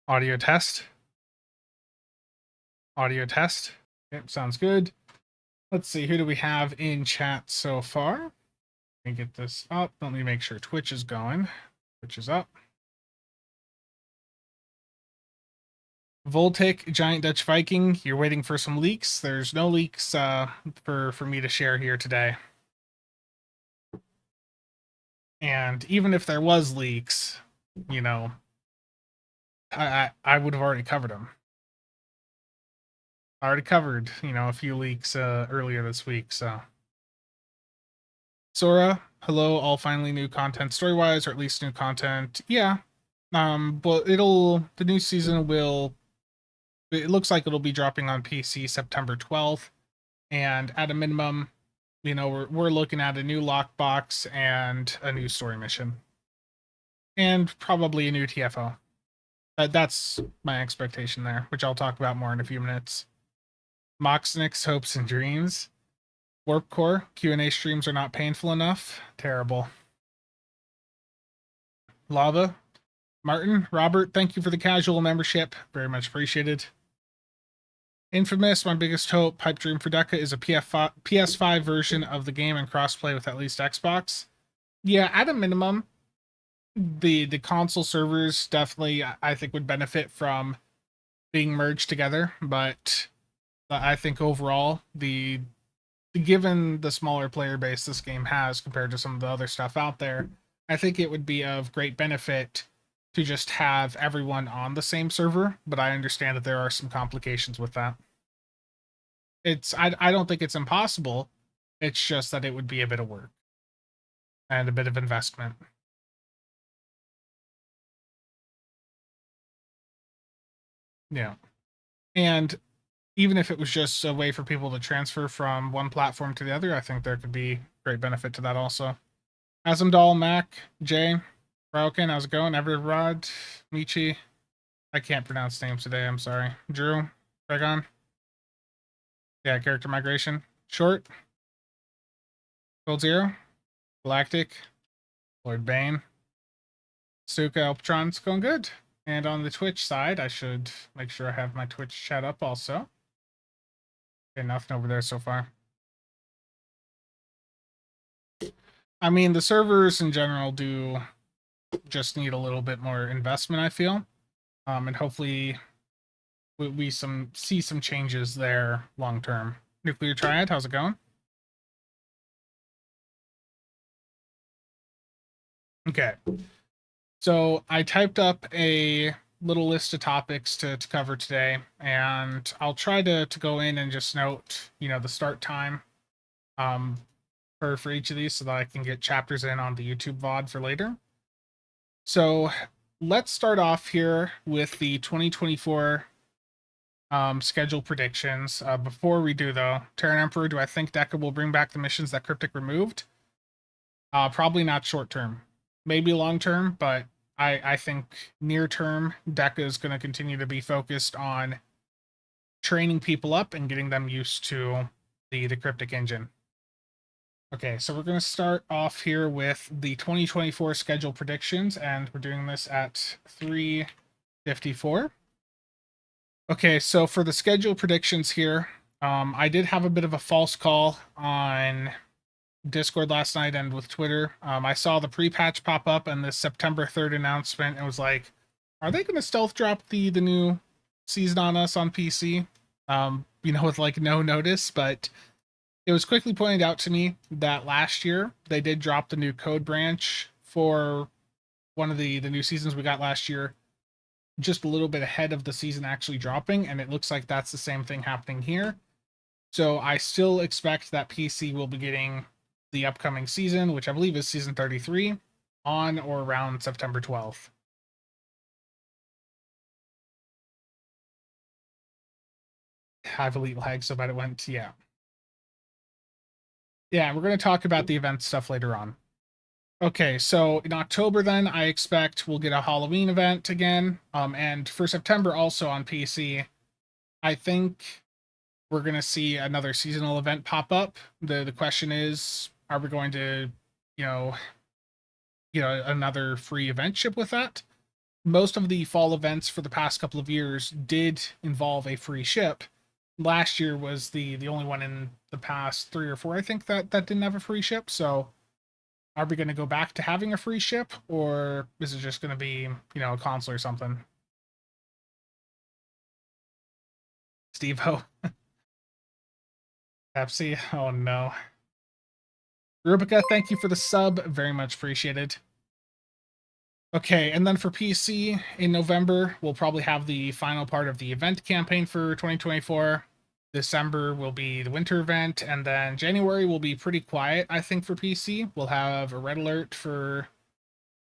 Audio test. Audio test. Yep, sounds good. Let's see, who do we have in chat so far? Let me get this up. Let me make sure Twitch is going. Twitch is up. Voltic, Giant Dutch Viking, you're waiting for some leaks. There's no leaks for me to share here today. And even if there was leaks, you know, I would have already covered them. I already covered, you know, a few leaks earlier this week, so. Sora, hello, all finally new content story-wise, or at least new content. Yeah. But the new season will, it looks like it'll be dropping on PC September 12th. And at a minimum, you know, we're looking at a new lockbox and a new story mission. And probably a new TFO. That's my expectation there, which I'll talk about more in a few minutes. Moxnix hopes and dreams. Warp Core, Q&A streams are not painful enough. Terrible. Lava, Martin, Robert, thank you for the casual membership. Very much appreciated. Infamous, my biggest hope, pipe dream for Deca is a PS5 version of the game and crossplay with at least Xbox. Yeah, at a minimum, the console servers definitely, I think, would benefit from being merged together, but I think overall, given the smaller player base this game has compared to some of the other stuff out there, I think it would be of great benefit to just have everyone on the same server, but I understand that there are some complications with that. I don't think it's impossible. It's just that it would be a bit of work and a bit of investment. Yeah. And even if it was just a way for people to transfer from one platform to the other, I think there could be great benefit to that also. Azamdal, Mac, Jay, Rauken, how's it going? Everrod, Michi. I can't pronounce names today, I'm sorry. Drew, Dragon. Yeah, character migration. Short. Gold Zero. Galactic. Lord Bane. Suka, Elptron, it's going good. And on the Twitch side, I should make sure I have my Twitch chat up also. Okay, nothing over there so far. I mean, the servers in general do just need a little bit more investment, I feel. And hopefully we see some changes there long term. Nuclear Triad, how's it going? Okay. So I typed up a little list of topics to cover today, and I'll try to go in and just note, you know, the start time for each of these so that I can get chapters in on the YouTube VOD for later. So let's start off here with the 2024 schedule predictions. Before we do, though, Terran Emperor, do I think Deca will bring back the missions that Cryptic removed? Probably not short term. Maybe long term, but I think near term, Deca is going to continue to be focused on training people up and getting them used to the Cryptic engine. Okay, so we're going to start off here with the 2024 schedule predictions, and we're doing this at 3:54. Okay, so for the schedule predictions here, I did have a bit of a false call on Discord last night and with Twitter. I saw the pre-patch pop up and this September 3rd announcement. It was like, are they going to stealth drop the new season on us on PC? You know, with like no notice, but it was quickly pointed out to me that last year they did drop the new code branch for one of the new seasons we got last year, just a little bit ahead of the season actually dropping, and it looks like that's the same thing happening here. So I still expect that PC will be getting the upcoming season, which I believe is season 33, on or around September 12th. I've elite lag so bad it went, yeah. Yeah, we're going to talk about the event stuff later on. Okay, so in October then, I expect we'll get a Halloween event again. And for September also on PC, I think we're going to see another seasonal event pop up. The question is, are we going to, you know, another free event ship with that? most of the fall events for the past couple of years did involve a free ship. Last year was the only one in the past 3 or 4, I think, that didn't have a free ship. So are we going to go back to having a free ship, or is it just going to be, a console or something? Steve-O. Pepsi. Oh no. Rubica, thank you for the sub. Very much appreciated. Okay, and then for PC in November, we'll probably have the final part of the event campaign for 2024. December will be the winter event, and then January will be pretty quiet, I think, for PC. We'll have a red alert for,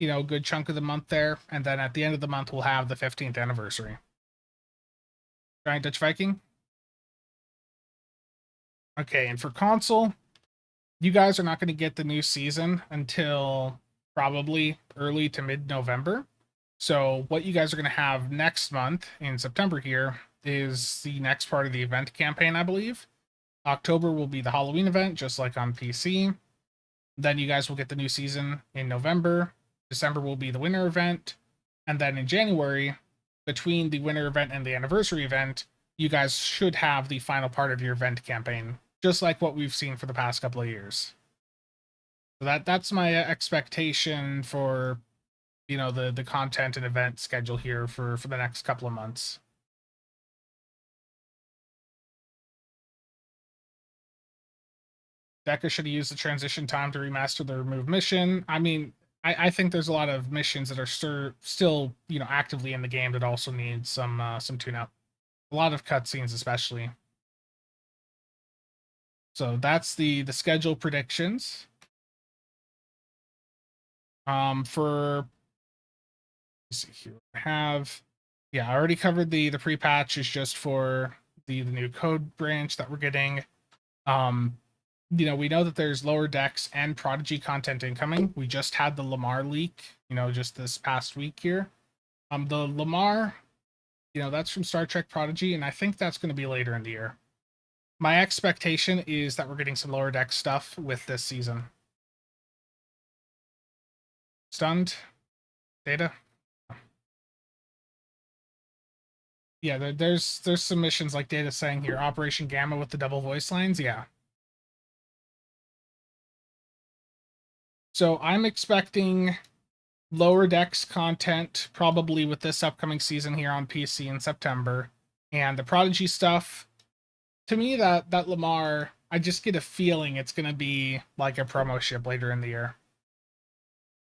a good chunk of the month there, and then at the end of the month, we'll have the 15th anniversary. Giant Dutch Viking. Okay, and for console, you guys are not going to get the new season until probably early to mid-November. So what you guys are going to have next month in September here is the next part of the event campaign, I believe. October will be the Halloween event, just like on PC. Then you guys will get the new season in November. December will be the winter event. And then in January, between the winter event and the anniversary event, you guys should have the final part of your event campaign, just like what we've seen for the past couple of years. So that's my expectation for, the content and event schedule here for the next couple of months. Deca should have used the transition time to remaster the remove mission. I mean, I think there's a lot of missions that are still, actively in the game that also need some tune-up. A lot of cutscenes, especially. So that's the schedule predictions. For, let's see here, I already covered the pre-patch is just for the new code branch that we're getting. We know that there's lower decks and Prodigy content incoming. We just had the Lamar leak, just this past week here. The Lamar, that's from Star Trek Prodigy, and I think that's going to be later in the year. My expectation is that we're getting some lower deck stuff with this season. Stunned? Data? Yeah, there's some missions like Data saying here, Operation Gamma with the double voice lines, yeah. So I'm expecting lower decks content probably with this upcoming season here on PC in September. And the Prodigy stuff, to me, that Lamar, I just get a feeling it's going to be like a promo ship later in the year.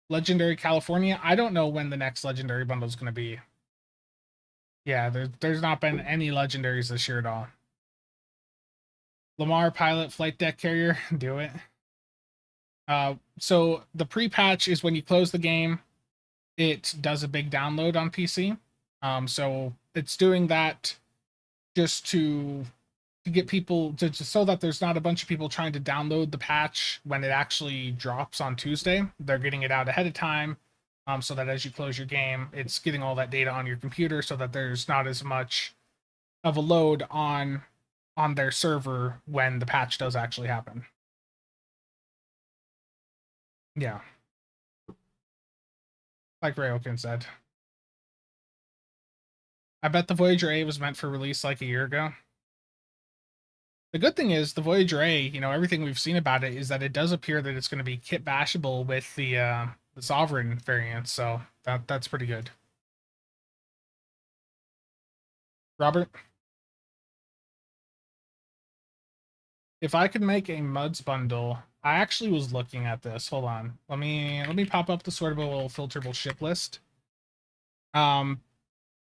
Legendary California, I don't know when the next Legendary bundle is going to be. Yeah, there's not been any Legendaries this year at all. Lamar Pilot Flight Deck Carrier, do it. So the pre-patch is when you close the game, it does a big download on PC. So it's doing that just to get people to so that there's not a bunch of people trying to download the patch when it actually drops on Tuesday. They're getting it out ahead of time, so that as you close your game, it's getting all that data on your computer, so that there's not as much of a load on their server when the patch does actually happen. Yeah, like Rayokin said. I bet the Voyager A was meant for release like a year ago. The good thing is the Voyager A, everything we've seen about it is that it does appear that it's going to be kit bashable with the Sovereign variant, so that's pretty good. Robert, if I could make a Muds bundle, I actually was looking at this. Hold on, let me pop up the sortable filterable ship list. And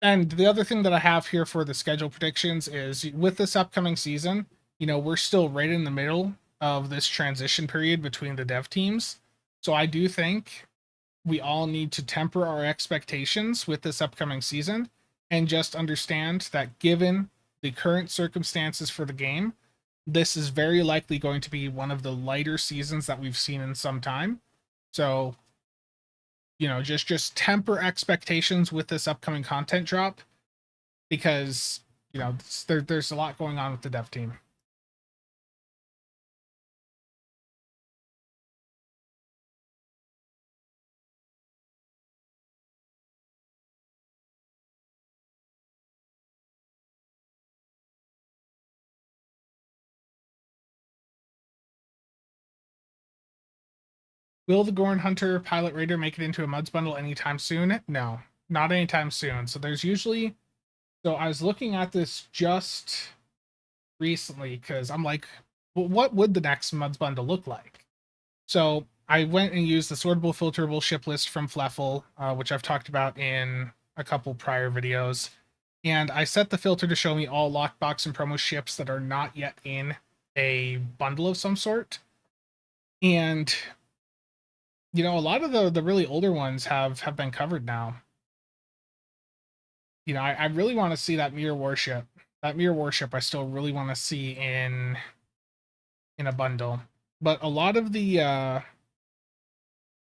the other thing that I have here for the schedule predictions is with this upcoming season, we're still right in the middle of this transition period between the dev teams. So I do think we all need to temper our expectations with this upcoming season and just understand that given the current circumstances for the game, this is very likely going to be one of the lighter seasons that we've seen in some time. So just temper expectations with this upcoming content drop, because there's a lot going on with the dev team. Will the Gorn Hunter Pilot Raider make it into a Muds bundle anytime soon? No, not anytime soon. So there's usually, so I was looking at this just recently because I'm like, well, what would the next Muds bundle look like? So I went and used the sortable filterable ship list from Fleffel, which I've talked about in a couple prior videos. And I set the filter to show me all lockbox and promo ships that are not yet in a bundle of some sort. And you know, a lot of the really older ones have been covered now. You know, I really want to see that mirror warship. That mirror warship I still really want to see in a bundle. But a lot of the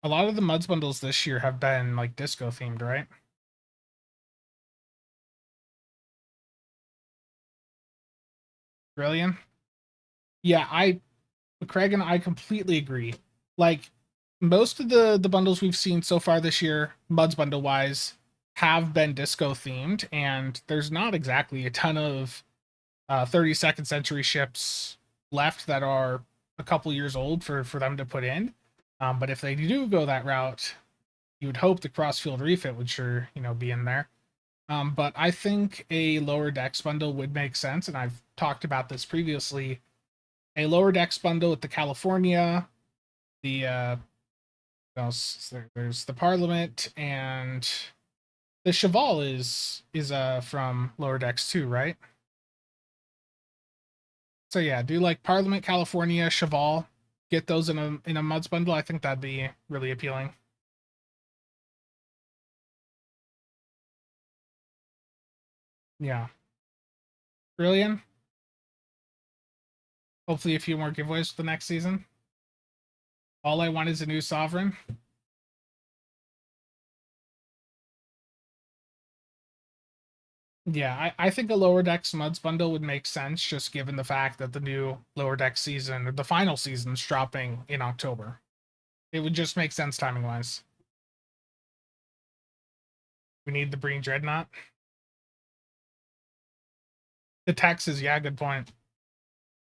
Muds bundles this year have been like disco themed, right? Brilliant. Yeah, Craig and I completely agree. Like most of the bundles we've seen so far this year, Muds bundle wise, have been disco themed, and there's not exactly a ton of 32nd century ships left that are a couple years old for them to put in. But if they do go that route, you would hope the crossfield refit would sure, you know, be in there. But I think a lower decks bundle would make sense, and I've talked about this previously. A lower decks bundle with the California, the there's the Parliament, and the Cheval is from lower decks too, right? So yeah, do like Parliament, California, Cheval, get those in a Muds bundle. I think that'd be really appealing. Yeah. Brilliant. Hopefully a few more giveaways for the next season. All I want is a new Sovereign. Yeah, I think a lower decks Muds bundle would make sense, just given the fact that the new lower deck season, or the final season, is dropping in October. It would just make sense timing wise. We need the Breen Dreadnought. The taxes, yeah, good point.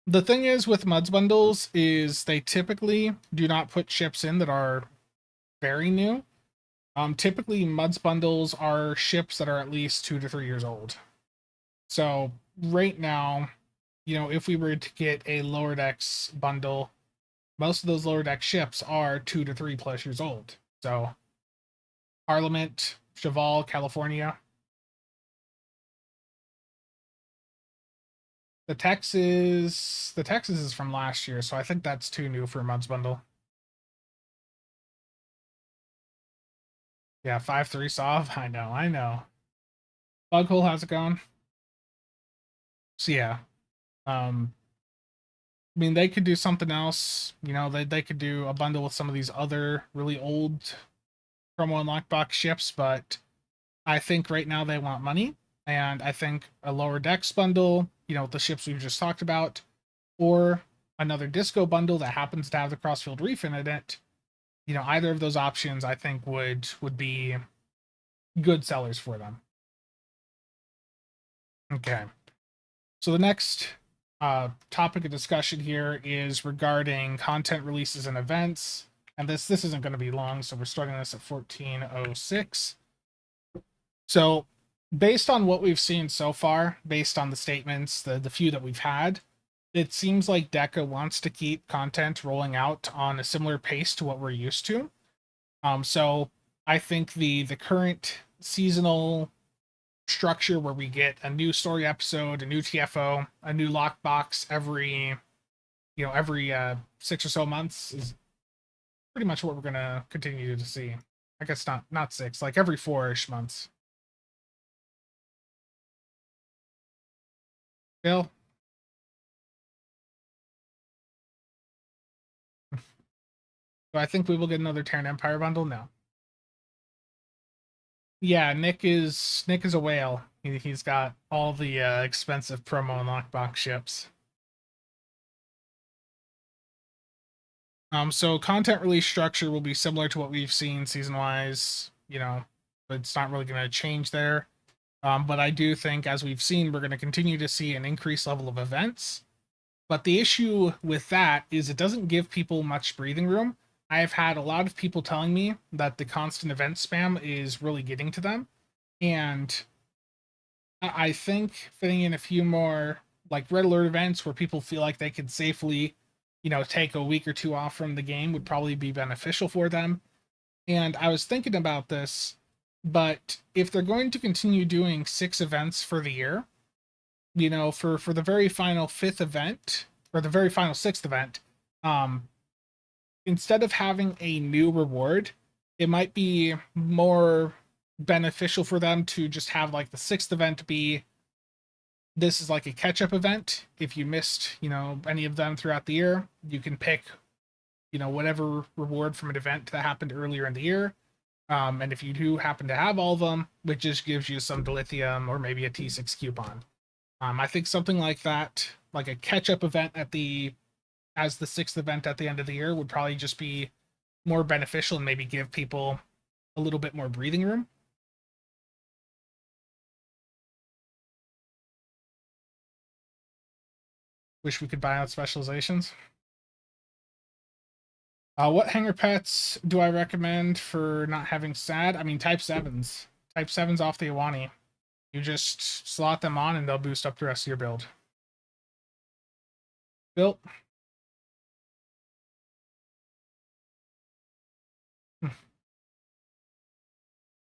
The thing is with Muds bundles is they typically do not put ships in that are very new. Typically Muds bundles are ships that are at least 2 to 3 years old. So right now, you know, if we were to get a lower decks bundle, most of those lower deck ships are 2 to 3 plus years old. So Parliament, Cheval, California. The Texas is from last year, so I think that's too new for a Muds bundle. Yeah, 5-3 Sov. I know. Bughole, how's it going? So yeah. I mean, they could do something else. You know, they could do a bundle with some of these other really old promo and lockbox ships, but I think right now they want money, and I think a lower decks bundle, you know, with the ships we've just talked about, or another disco bundle that happens to have the crossfield reef in it, you know, either of those options I think would be good sellers for them. Okay. So the next topic of discussion here is regarding content releases and events. And this isn't going to be long, so we're starting this at 14:06. So based on what we've seen so far, based on the statements, the few that we've had, it seems like DECA wants to keep content rolling out on a similar pace to what we're used to. So I think the current seasonal structure where we get a new story episode, a new TFO, a new lockbox every 6 or so months is pretty much what we're gonna continue to see. I guess not 6, like every 4-ish months. Bill? Do I think we will get another Terran Empire bundle? No. Yeah, Nick is a whale. He's got all the expensive promo and lockbox ships. So content release structure will be similar to what we've seen season-wise. You know, it's not really going to change there. But I do think, as we've seen, we're going to continue to see an increased level of events. But the issue with that is it doesn't give people much breathing room I've had a lot of people telling me that the constant event spam is really getting to them. And I think fitting in a few more like red alert events where people feel like they could safely, take a week or two off from the game would probably be beneficial for them. And I was thinking about this, but if they're going to continue doing 6 events for the year, for the very final 5th event or the very final 6th event, um, instead of having a new reward, it might be more beneficial for them to just have like the 6th event be this is like a catch up event. If you missed, any of them throughout the year, you can pick, whatever reward from an event that happened earlier in the year. And if you do happen to have all of them, it just gives you some dilithium or maybe a T6 coupon. I think something like that, like a catch up event as the 6th event at the end of the year, would probably just be more beneficial and maybe give people a little bit more breathing room. Wish we could buy out specializations. What hanger pets do I recommend for not having SAD? I mean, type 7s. Type 7s off the Iwani. You just slot them on and they'll boost up the rest of your build. Built.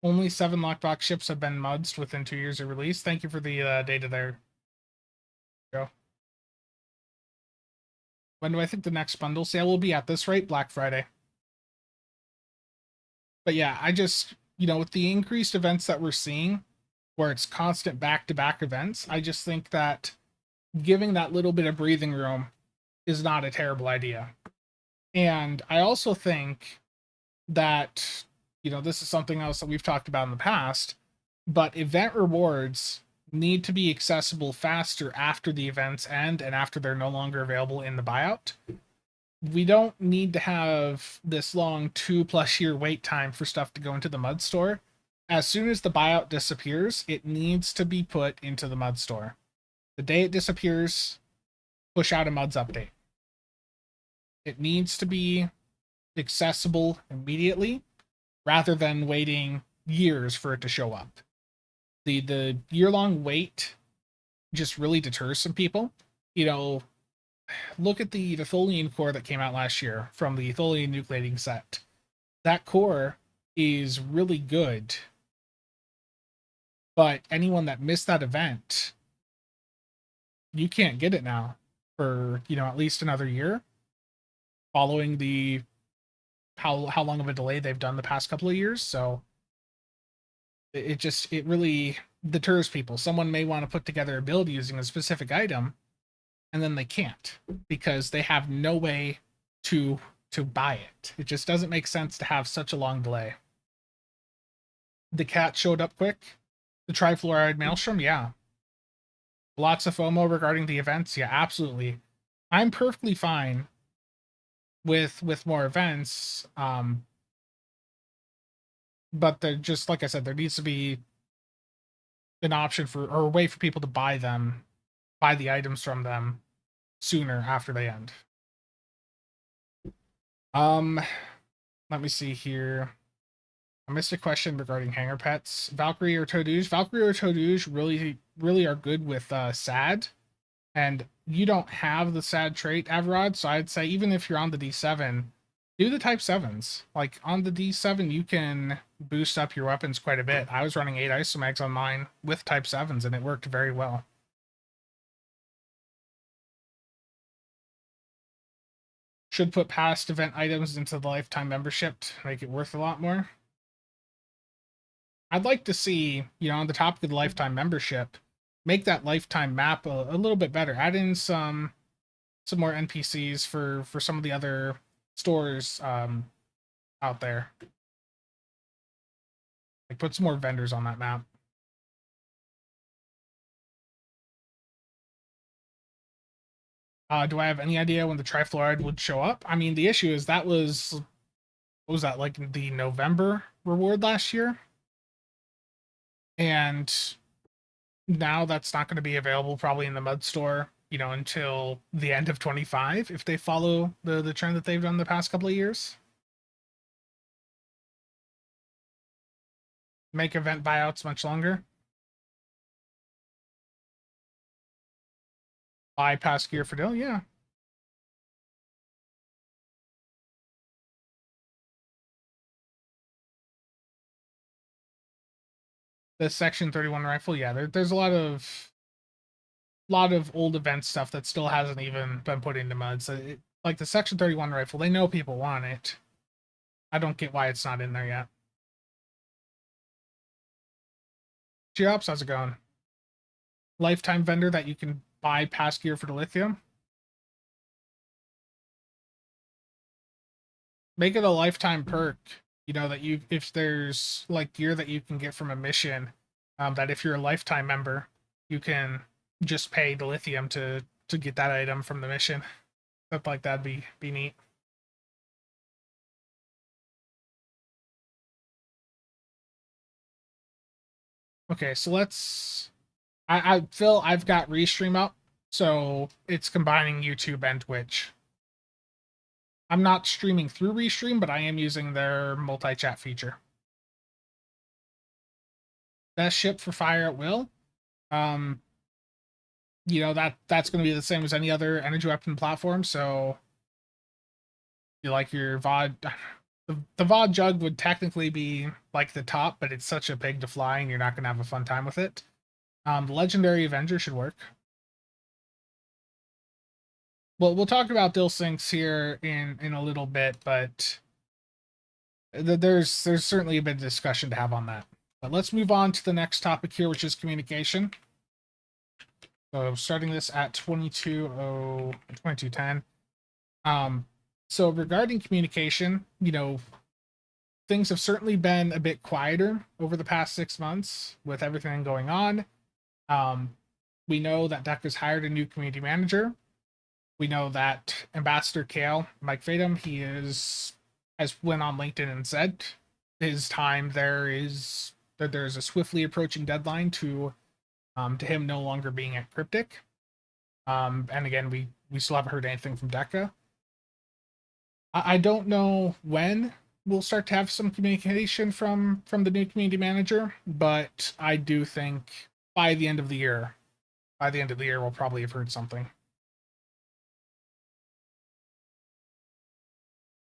Only 7 lockbox ships have been mudsed within 2 years of release. Thank you for the data there. Go. When do I think the next bundle sale will be? At this rate, Black Friday. But yeah, I just, with the increased events that we're seeing, where it's constant back-to-back events, I just think that giving that little bit of breathing room is not a terrible idea. And I also think that, this is something else that we've talked about in the past, but event rewards need to be accessible faster after the events end and after they're no longer available in the buyout. We don't need to have this long 2+ year wait time for stuff to go into the mud store. As soon as the buyout disappears, it needs to be put into the mud store. The day it disappears, push out a muds update. It needs to be accessible immediately rather than waiting years for it to show up. The year-long wait just really deters some people. Look at the Tholian core that came out last year from the Tholian nucleating set. That core is really good, but anyone that missed that event, you can't get it now for at least another year, following the how long of a delay they've done the past couple of years. So it really deters people. Someone may want to put together a build using a specific item, and then they can't because they have no way to buy it. It just doesn't make sense to have such a long delay. The cat showed up quick. The trifluoride maelstrom, yeah. Lots of FOMO regarding the events, yeah, absolutely. I'm perfectly fine with more events, but they're just, like I said, there needs to be an option or a way for people to buy the items from them sooner after they end. Let me see here. I missed a question regarding hanger pets. Valkyrie or Toadouge? Valkyrie or Toadouge really are good with SAD, and you don't have the SAD trait, Averod, so I'd say even if you're on the D7, do the type 7s. Like on the D7, you can boost up your weapons quite a bit. I was running 8 isomags on mine with type 7s, and it worked very well. Should put past event items into the lifetime membership to make it worth a lot more. I'd like to see, on the topic of the lifetime membership, make that lifetime map a little bit better. Add in some more NPCs for some of the other stores out there. Like put some more vendors on that map. Do I have any idea when the trifluoride would show up? I mean, the issue is what was that, like the November reward last year? And now that's not going to be available probably in the mud store, until the end of 25 if they follow the trend that they've done the past couple of years. make event buyouts much longer. Bypass gear for Dill, yeah. The Section 31 rifle, yeah, there's a lot of old event stuff that still hasn't even been put into mod. So like the Section 31 rifle, they know people want it. I don't get why it's not in there yet. Geops, how's it going? Lifetime vendor that you can buy pass gear for the lithium. Make it a lifetime perk. You know that you, if there's like gear that you can get from a mission, that if you're a lifetime member, you can just pay the lithium to get that item from the mission. Stuff like that'd be neat. Okay, so let's. I Phil, I've got Restream up, so it's combining YouTube and Twitch. I'm not streaming through Restream, but I am using their multi-chat feature. Best ship for fire at will. You know, that's going to be the same as any other energy weapon platform. So, you like your VOD. The VOD jug would technically be like the top, but it's such a pig to fly, and you're not going to have a fun time with it. The Legendary Avenger should work. Well, we'll talk about Dill Syncs here in a little bit, but there's certainly a bit of discussion to have on that. But let's move on to the next topic here, which is communication. So starting this at 2210. So regarding communication, you know, things have certainly been a bit quieter over the past 6 months with everything going on. We know that DEC has hired a new community manager. We know that Ambassador Kale, Mike Fadum, has went on LinkedIn and said his time there is that there's a swiftly approaching deadline to him no longer being at Cryptic. And again, we still haven't heard anything from DECA. I don't know when we'll start to have some communication from the new community manager, but I do think by the end of the year, we'll probably have heard something.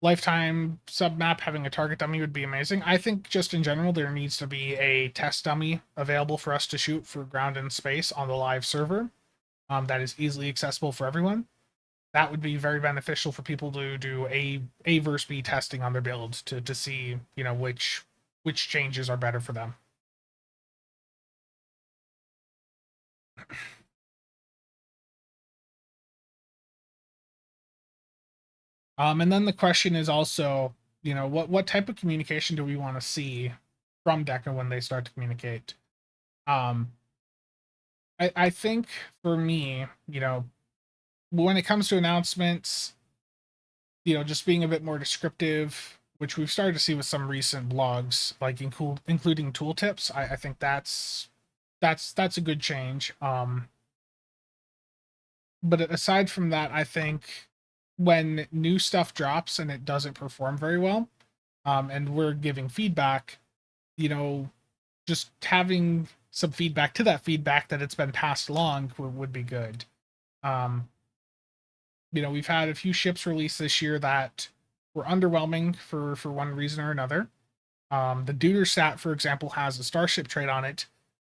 Lifetime submap having a target dummy would be amazing. I think just in general, there needs to be a test dummy available for us to shoot for ground and space on the live server that is easily accessible for everyone. That would be very beneficial for people to do A versus B testing on their builds to see, you know, which changes are better for them. And then the question is also, you know, what type of communication do we want to see from DECA when they start to communicate? I think for me, you know, when it comes to announcements, you know, just being a bit more descriptive, which we've started to see with some recent blogs, like including tooltips. I think that's a good change. But aside from that, I think when new stuff drops and it doesn't perform very well, and we're giving feedback, you know, just having some feedback to that feedback that it's been passed along would be good. You know, we've had a few ships released this year that were underwhelming for one reason or another. The Deuter stat, for example, has a starship trait on it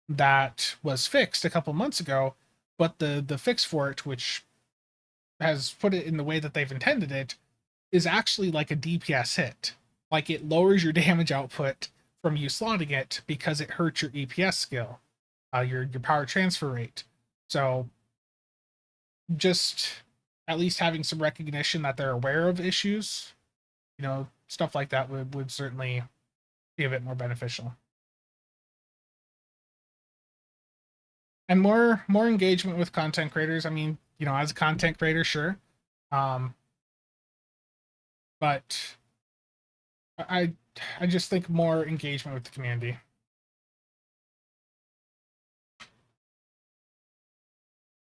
that was fixed a couple months ago, but the fix for it, which has put it in the way that they've intended it, is actually like a DPS hit. Like it lowers your damage output from you slotting it because it hurts your EPS skill, your power transfer rate. So just at least having some recognition that they're aware of issues, you know, stuff like that would certainly be a bit more beneficial. And more engagement with content creators. I mean, you know, as a content creator, sure. But I just think more engagement with the community.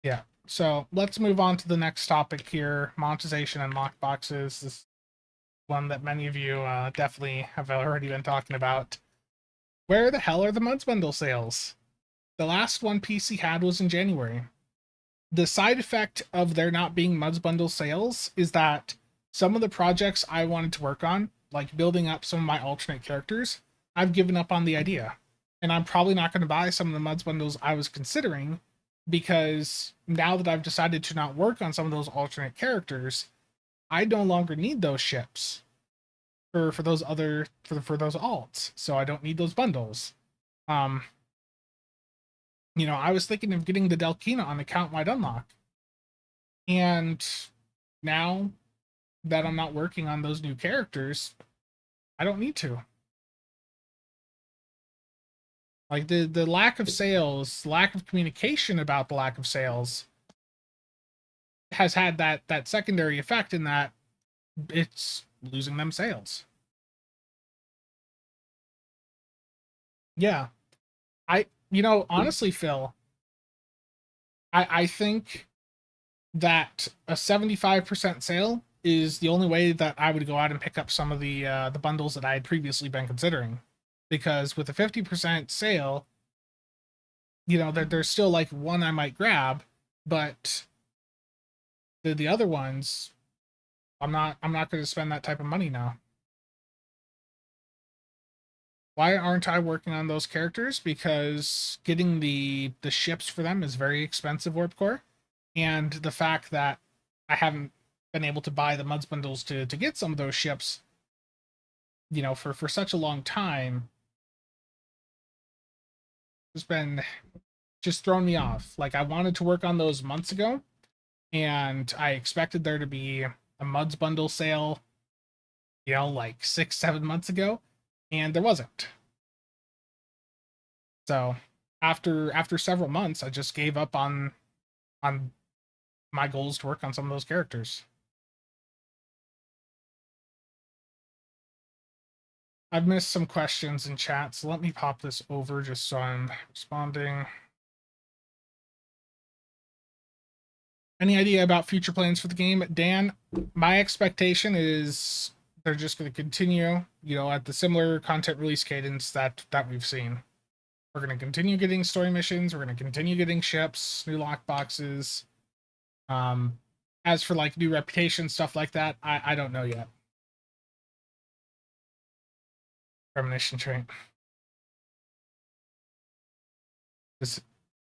Yeah. So let's move on to the next topic here: monetization and lockboxes. This one that many of you definitely have already been talking about. Where the hell are the Muds Bundle sales? The last one PC had was in January. The side effect of there not being Muds Bundle sales is that some of the projects I wanted to work on, like building up some of my alternate characters, I've given up on the idea. And I'm probably not going to buy some of the Muds Bundles I was considering, because now that I've decided to not work on some of those alternate characters, I no longer need those ships for those other for those alts. So I don't need those bundles. I was thinking of getting the Delkina on account-wide unlock. And now that I'm not working on those new characters, I don't need to. Like the lack of sales, lack of communication about the lack of sales has had that secondary effect in that it's losing them sales. Yeah. Honestly, Phil, I think that a 75% sale is the only way that I would go out and pick up some of the bundles that I had previously been considering. Because with a 50% sale, there's still like one I might grab, but the other ones, I'm not going to spend that type of money now. Why aren't I working on those characters? Because getting the ships for them is very expensive, Warp Core, and the fact that I haven't been able to buy the Muds bundles to get some of those ships, for such a long time, has been just throwing me off. Like, I wanted to work on those months ago, and I expected there to be a Muds bundle sale, like 6-7 months ago, and there wasn't. So after several months, I just gave up on my goals to work on some of those characters. I've missed some questions in chat, so let me pop this over just so I'm responding. Any idea about future plans for the game? Dan, my expectation is they're just going to continue, at the similar content release cadence that we've seen. We're going to continue getting story missions. We're going to continue getting ships, new lock boxes. As for like new reputation, stuff like that, I don't know yet. Premonition trait.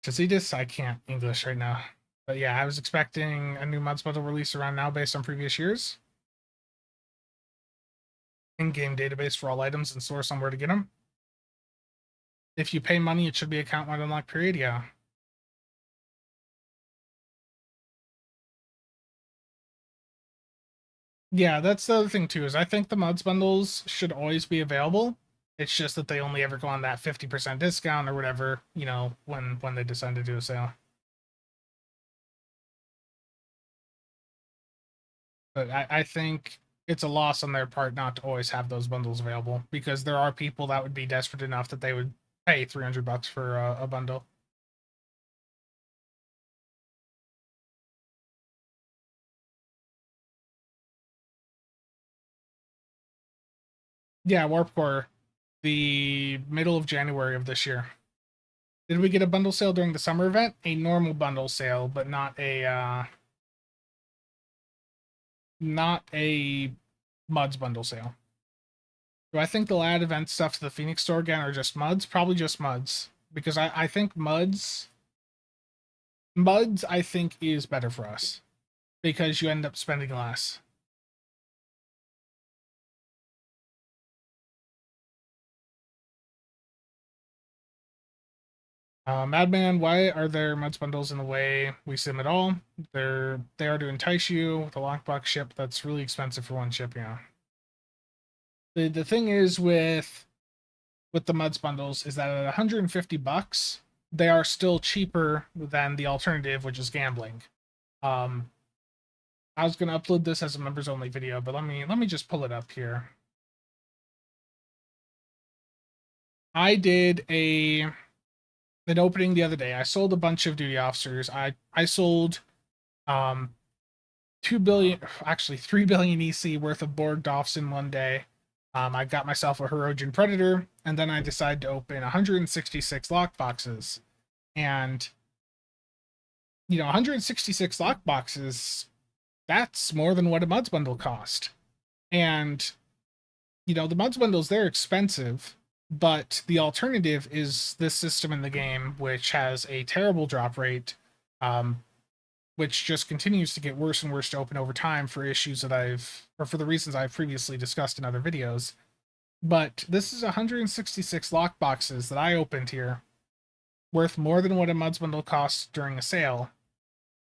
Casitas, I can't English right now. But yeah, I was expecting a new Muds bundle release around now based on previous years. In-game database for all items and source on where to get them. If you pay money, it should be account-wide unlock period, yeah. Yeah, that's the other thing too, is I think the Muds bundles should always be available. It's just that they only ever go on that 50% discount or whatever, when they decide to do a sale. But I think it's a loss on their part not to always have those bundles available, because there are people that would be desperate enough that they would pay $300 for a bundle. Yeah, Warp Core, the middle of January of this year. Did we get a bundle sale during the summer event? A normal bundle sale, but not a Muds bundle sale. Do I think they'll add event stuff to the Phoenix store again, or just Muds? Probably just Muds, because I think Muds I think is better for us, because you end up spending less. Madman, why are there Muds bundles in the way we sim at all? They are to entice you with a lockbox ship that's really expensive for one ship, yeah. The thing is with the Muds bundles is that at $150, they are still cheaper than the alternative, which is gambling. I was gonna upload this as a members only video, but let me just pull it up here. I did an opening the other day. I sold a bunch of duty officers. I sold 2 billion, actually 3 billion EC worth of Borg Doffs in one day. I got myself a Hirogen Predator, and then I decided to open 166 lock boxes. And, 166 lock boxes, that's more than what a Muds bundle cost. And, the Muds bundles, they're expensive, but the alternative is this system in the game, which has a terrible drop rate, which just continues to get worse and worse to open over time for issues that or for the reasons I've previously discussed in other videos. But this is 166 lock boxes that I opened here, worth more than what a Muds bundle costs during a sale.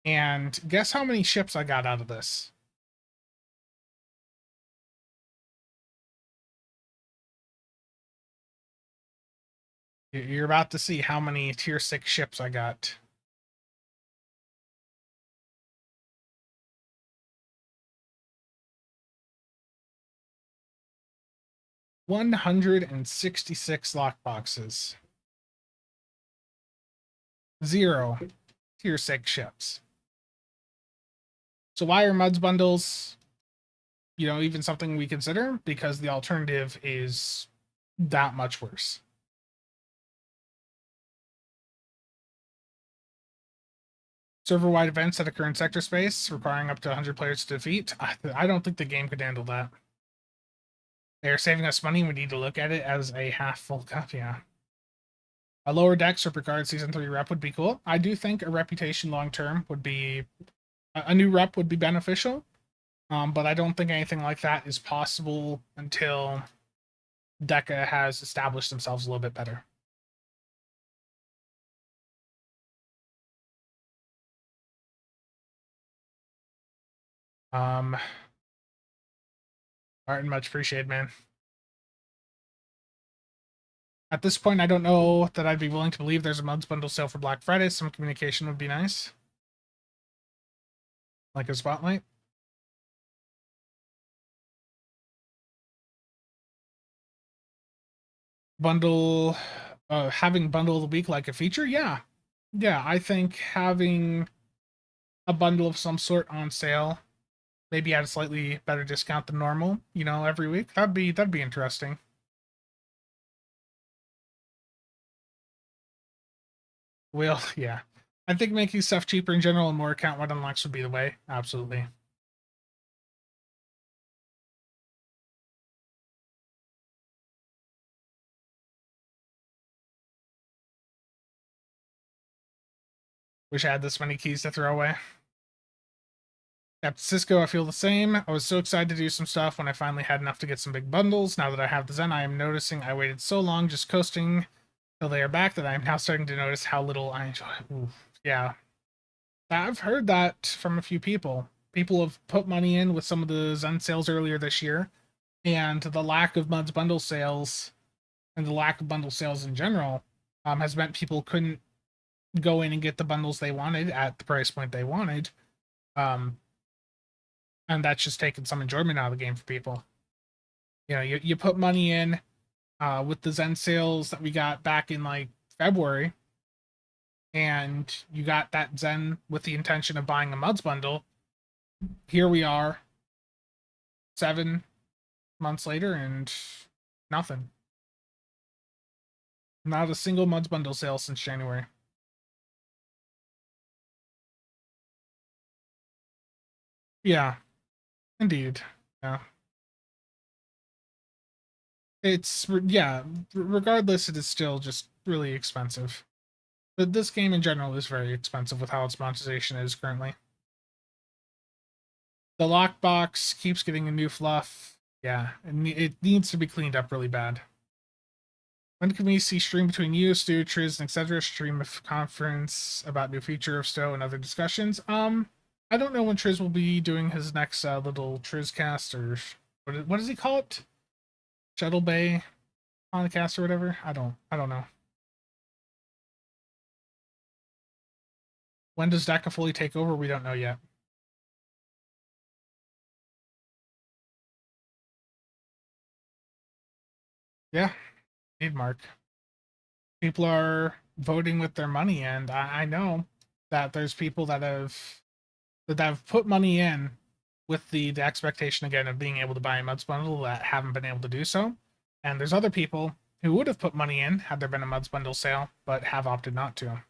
And guess how many ships I got out of this? You're about to see how many tier 6 ships I got. $166 lock boxes. 0 tier 6 ships. So why are Muds bundles, even something we consider? Because the alternative is that much worse. Server-wide events that occur in sector space, requiring up to 100 players to defeat. I don't think the game could handle that. They're saving us money. We need to look at it as a half-full cup, yeah. A lower decks or Picard Season 3 rep would be cool. I do think a reputation long-term would be... A new rep would be beneficial, but I don't think anything like that is possible until Deca has established themselves a little bit better. Martin, much appreciated, man. At this point, I don't know that I'd be willing to believe there's a Muds bundle sale for Black Friday. Some communication would be nice. Like a spotlight. Bundle, having bundle of the week like a feature? Yeah. Yeah, I think having a bundle of some sort on sale, maybe at a slightly better discount than normal, every week, that'd be interesting. Well, yeah. I think making stuff cheaper in general and more account-wide unlocks would be the way. Absolutely. Wish I had this many keys to throw away. At Cisco, I feel the same. I was so excited to do some stuff when I finally had enough to get some big bundles. Now that I have the Zen, I am noticing I waited so long just coasting till they are back that I am now starting to notice how little I enjoy. Ooh, yeah. I've heard that from a few people. People have put money in with some of the Zen sales earlier this year, and the lack of Muds bundle sales and the lack of bundle sales in general has meant people couldn't go in and get the bundles they wanted at the price point they wanted. And that's just taken some enjoyment out of the game for people. You put money in with the Zen sales that we got back in like February, and you got that Zen with the intention of buying a Muds bundle. Here we are 7 months later and nothing. Not a single Muds bundle sale since January. Yeah, indeed. Yeah. It's, yeah, regardless, it is still just really expensive. But this game in general is very expensive with how its monetization is currently. The lockbox keeps getting a new fluff. Yeah, and it needs to be cleaned up really bad. When can we see stream between you, Stu, Triz, and etc.? Stream of conference about new feature of Stowe and other discussions. I don't know when Triz will be doing his next little Trizcast, or what does he call it? Shuttle Bay on the cast or whatever. I don't know. When does DACA fully take over? We don't know yet. Yeah, need Mark. People are voting with their money, and I know that there's people that have put money in with the expectation again of being able to buy a Muds bundle that haven't been able to do so. And there's other people who would have put money in had there been a Muds bundle sale, but have opted not to.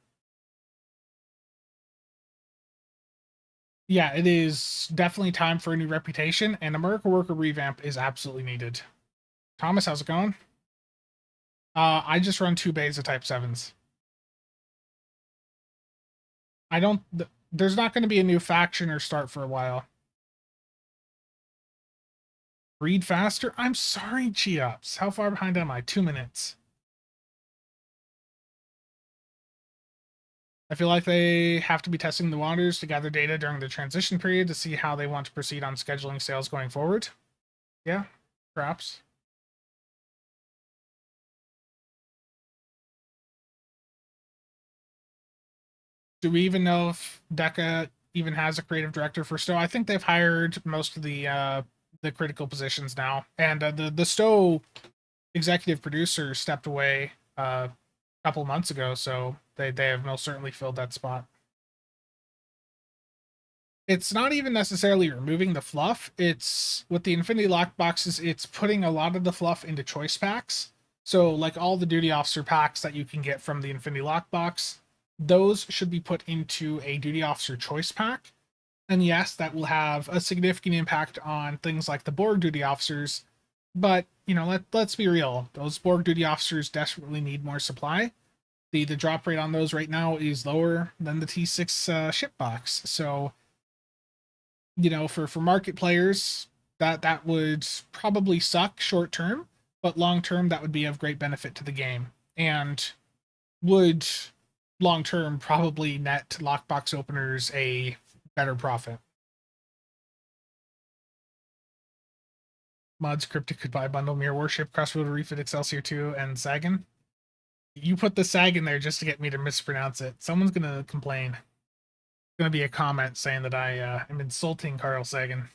Yeah, it is definitely time for a new reputation, and a Miracle Worker revamp is absolutely needed. Thomas, how's it going? I just run 2 bays of Type 7s. I don't... There's not going to be a new faction or start for a while. Read faster? I'm sorry, Cheops. How far behind am I? 2 minutes. I feel like they have to be testing the waters to gather data during the transition period to see how they want to proceed on scheduling sales going forward. Yeah, perhaps. Do we even know if DECA even has a creative director for Stowe? I think they've hired most of the critical positions now, and the Stowe executive producer stepped away a couple months ago, so they have most certainly filled that spot. It's not even necessarily removing the fluff. It's with the Infinity Lock boxes, it's putting a lot of the fluff into choice packs. So like all the duty officer packs that you can get from the Infinity Lock box, those should be put into a duty officer choice pack. And yes, that will have a significant impact on things like the Borg duty officers. But, you know, let's be real. Those Borg duty officers desperately need more supply. The drop rate on those right now is lower than the T6 ship box. So, you know, for market players, that would probably suck short term, but long term that would be of great benefit to the game, and would long term probably net lockbox openers a better profit. Mods Cryptic could buy bundle Mirror Warship, Crossfield Refit, Excelsior 2, and Sagan. You put the SAG in there just to get me to mispronounce it. Someone's gonna complain. Gonna be a comment saying that I am insulting Carl Sagan.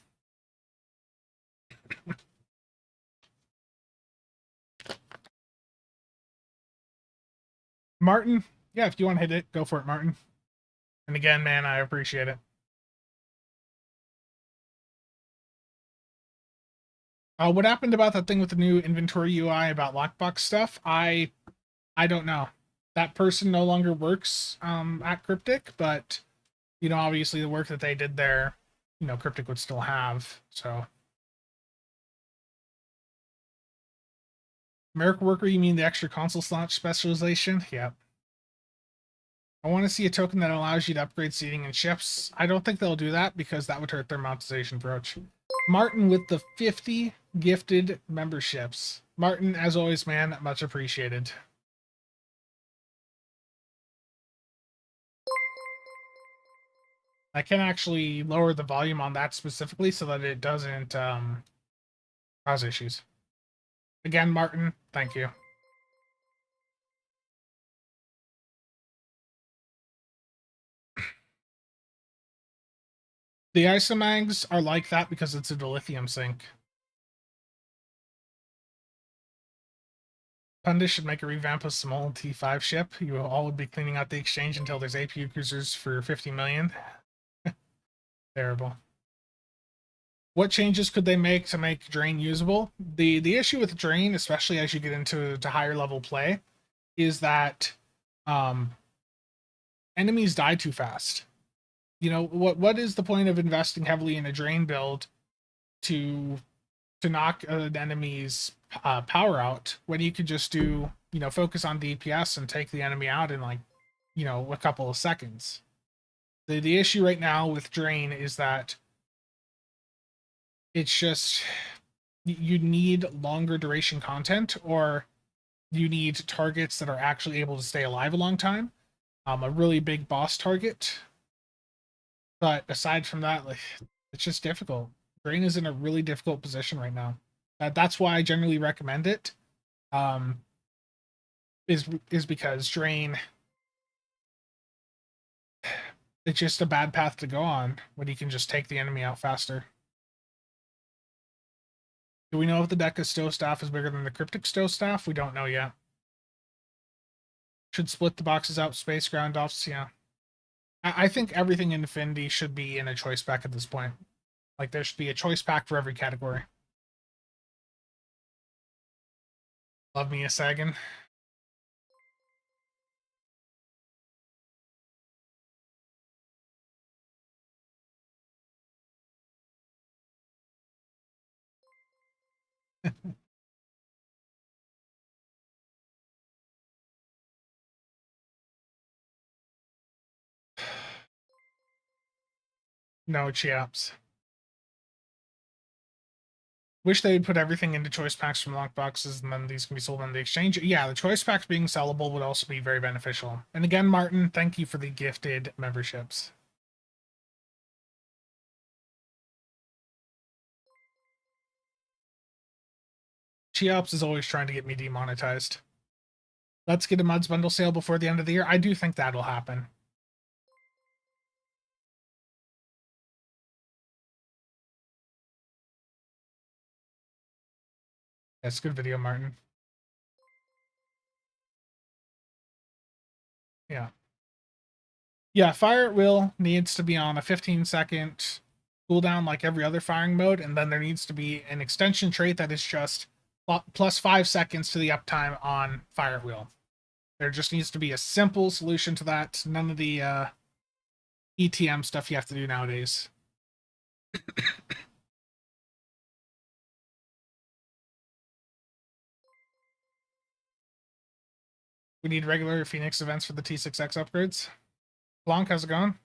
Martin, yeah, if you want to hit it, go for it, Martin. And again, man, I appreciate it. What happened about that thing with the new inventory UI about lockbox stuff? I don't know. That person no longer works at Cryptic, but you know, obviously the work that they did there, you know, Cryptic would still have. So, Miracle Worker, you mean the extra console slot specialization? Yep. I want to see a token that allows you to upgrade seating and ships. I don't think they'll do that because that would hurt their monetization approach. Martin with the 50 gifted memberships. Martin, as always, man, much appreciated. I can actually lower the volume on that specifically so that it doesn't cause issues. Again, Martin, thank you. The isomags are like that because it's a dilithium sink. Pundit should make a revamp of small T5 ship. You all would be cleaning out the exchange until there's APU cruisers for 50 million. Terrible. What changes could they make to make Drain usable? The issue with Drain, especially as you get into higher level play, is that enemies die too fast. You know, what is the point of investing heavily in a Drain build to knock an enemy's power out when you could just do, you know, focus on DPS and take the enemy out in like, you know, a couple of seconds. The issue right now with Drain is that it's just you need longer duration content, or you need targets that are actually able to stay alive a long time. A really big boss target. But aside from that, like, it's just difficult. Drain is in a really difficult position right now. That's why I generally recommend it. Is because Drain, it's just a bad path to go on when you can just take the enemy out faster. Do we know if the deck of Stowe staff is bigger than the Cryptic Stowe staff? We don't know yet. Should split the boxes out, space, ground offs, yeah. I think everything in Infinity should be in a choice pack at this point. Like there should be a choice pack for every category. Love me a Sagan. No chiaps. Wish they would put everything into choice packs from lockboxes and then these can be sold on the exchange. Yeah, the choice packs being sellable would also be very beneficial. And again, Martin, thank you for the gifted memberships. Cheops is always trying to get me demonetized. Let's get a Muds bundle sale before the end of the year. I do think that'll happen. That's a good video, Martin. Yeah. Yeah, Fire at Will needs to be on a 15-second cooldown like every other firing mode, and then there needs to be an extension trait that is just plus 5 seconds to the uptime on Fire at Will. There just needs to be a simple solution to that. None of the ETM stuff you have to do nowadays. We need regular Phoenix events for the T6X upgrades. Blanc, how's it going?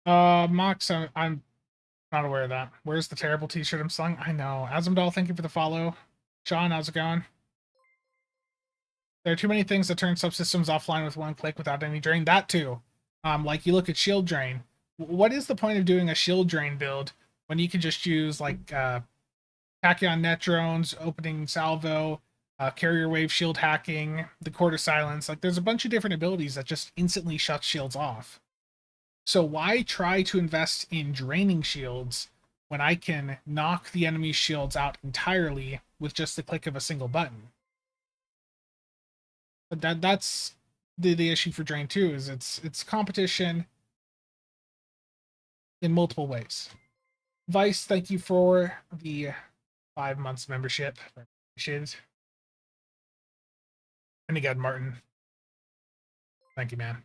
Mox, I'm not aware of that. Where's the terrible t-shirt I'm selling? I know. Azamdal, thank you for the follow. Sean, how's it going? There are too many things that turn subsystems offline with one click without any drain. That too. Like you look at shield drain. What is the point of doing a shield drain build when you can just use like Tachyon net drones, opening salvo, carrier wave shield hacking, the Court of Silence? Like there's a bunch of different abilities that just instantly shut shields off. So why try to invest in draining shields when I can knock the enemy's shields out entirely with just the click of a single button? But that's the issue for Drain 2 is it's competition in multiple ways. Vice, thank you for the 5 months membership. Appreciate it. And again, Martin. Thank you, man.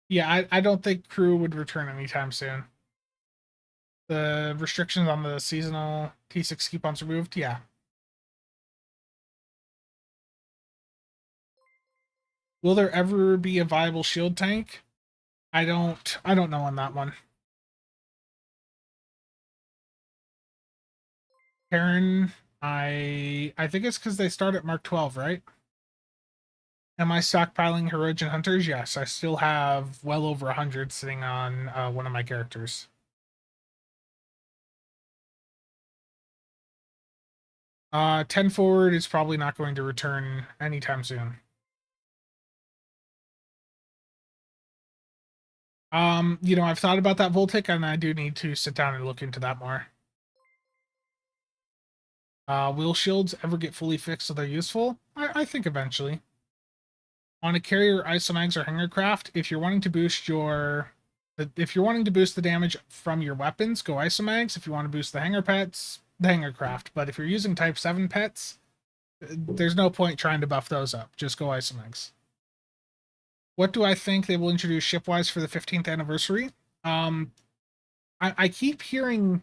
Yeah, I don't think crew would return anytime soon. The restrictions on the seasonal T6 coupons removed, yeah. Will there ever be a viable shield tank? I don't know on that one. Karen, I think it's because they start at Mark 12, right? Am I stockpiling Heroic Hunters? Yes, I still have well over 100 sitting on one of my characters. 10 forward is probably not going to return anytime soon. I've thought about that Voltic, and I do need to sit down and look into that more. Will shields ever get fully fixed so they're useful? I think eventually. On a carrier, isomags or hangercraft, if you're wanting to boost the damage from your weapons, go isomags. If you want to boost the hanger pets, the hangercraft. But if you're using type 7 pets, there's no point trying to buff those up. Just go isomags. What do I think they will introduce shipwise for the 15th anniversary? I keep hearing,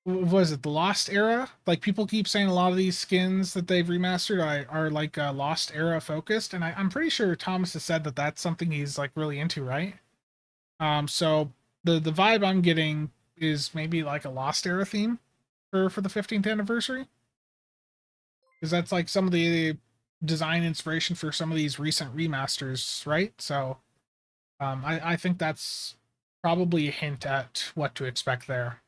was it the Lost Era? Like people keep saying a lot of these skins that they've remastered are like Lost Era focused, and I'm pretty sure Thomas has said that that's something he's like really into, right? So the vibe I'm getting is maybe like a Lost Era theme for the 15th anniversary, because that's like some of the design inspiration for some of these recent remasters, right? So I think that's probably a hint at what to expect there.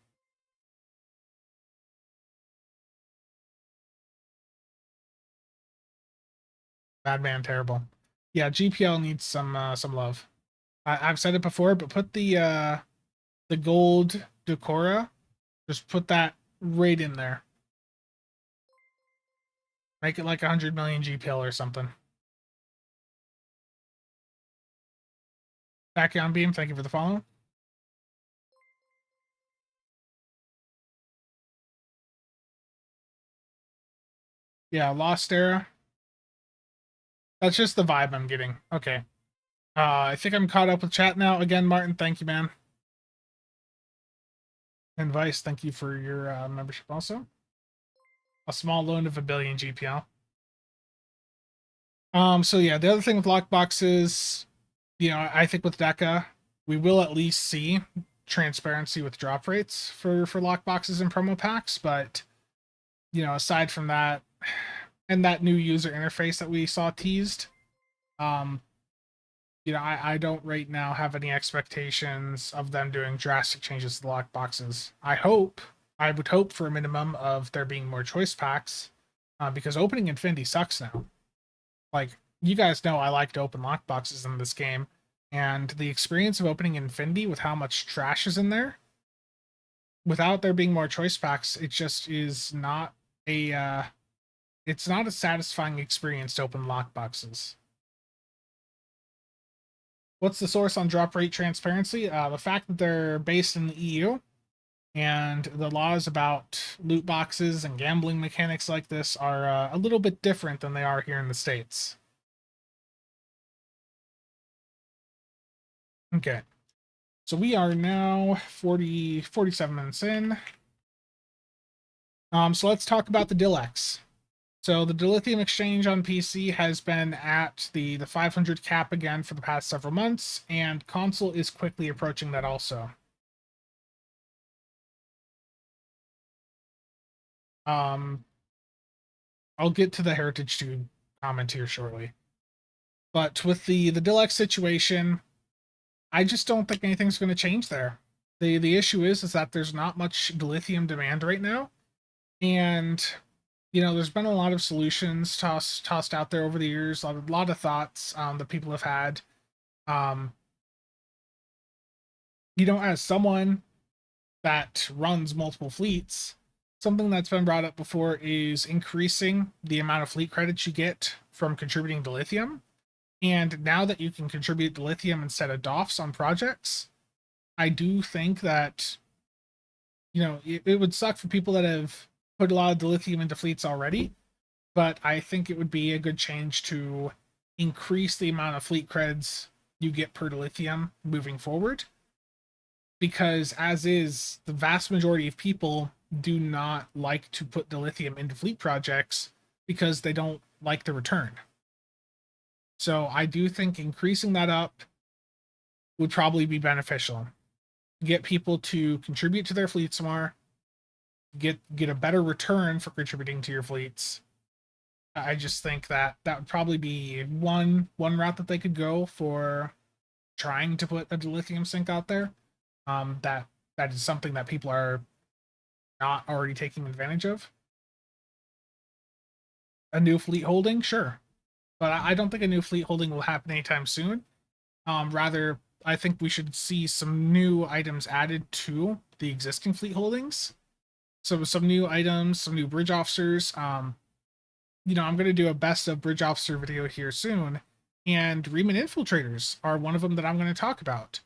Bad man, terrible. Yeah, GPL needs some love. I've said it before, but put the gold Decora, just put that right in there. Make it like 100 million GPL or something. Tachyon Beam, thank you for the follow. Yeah, Lost Era. That's just the vibe I'm getting. Okay. I think I'm caught up with chat now. Again, Martin, thank you, man. And Vice, thank you for your membership also. A small loan of 1 billion GPL. So yeah, the other thing with lockboxes, I think with DECA, we will at least see transparency with drop rates for lockboxes and promo packs, but aside from that, and that new user interface that we saw teased, I don't right now have any expectations of them doing drastic changes to the lockboxes. I would hope for a minimum of there being more choice packs, because opening Infinity sucks now. Like, you guys know I like to open lockboxes in this game, and the experience of opening Infinity with how much trash is in there, without there being more choice packs, it just is not it's not a satisfying experience to open lockboxes. What's the source on drop rate transparency? The fact that they're based in the EU, and the laws about loot boxes and gambling mechanics like this are a little bit different than they are here in the States. Okay. So we are now 47 minutes in. So let's talk about the DilEx. So the dilithium exchange on PC has been at the 500 cap again for the past several months, and console is quickly approaching that also. I'll get to the Heritage 2 comment here shortly. But with the DilEx situation, I just don't think anything's going to change there. The issue is that there's not much dilithium demand right now, and there's been a lot of solutions tossed out there over the years, a lot of thoughts that people have had. As someone that runs multiple fleets, something that's been brought up before is increasing the amount of fleet credits you get from contributing to lithium. And now that you can contribute to lithium instead of DOFs on projects, I do think that, it would suck for people that have put a lot of dilithium into fleets already, but I think it would be a good change to increase the amount of fleet creds you get per dilithium moving forward. Because as is, the vast majority of people do not like to put dilithium into fleet projects because they don't like the return. So I do think increasing that up would probably be beneficial. Get people to contribute to their fleets more, get a better return for contributing to your fleets. I just think that would probably be one route that they could go for trying to put a dilithium sink out there. That is something that people are not already taking advantage of. A new fleet holding, sure, but I don't think a new fleet holding will happen anytime soon. Rather, I think we should see some new items added to the existing fleet holdings. So some new items, some new bridge officers. I'm going to do a best of bridge officer video here soon, and Riemann infiltrators are one of them that I'm going to talk about.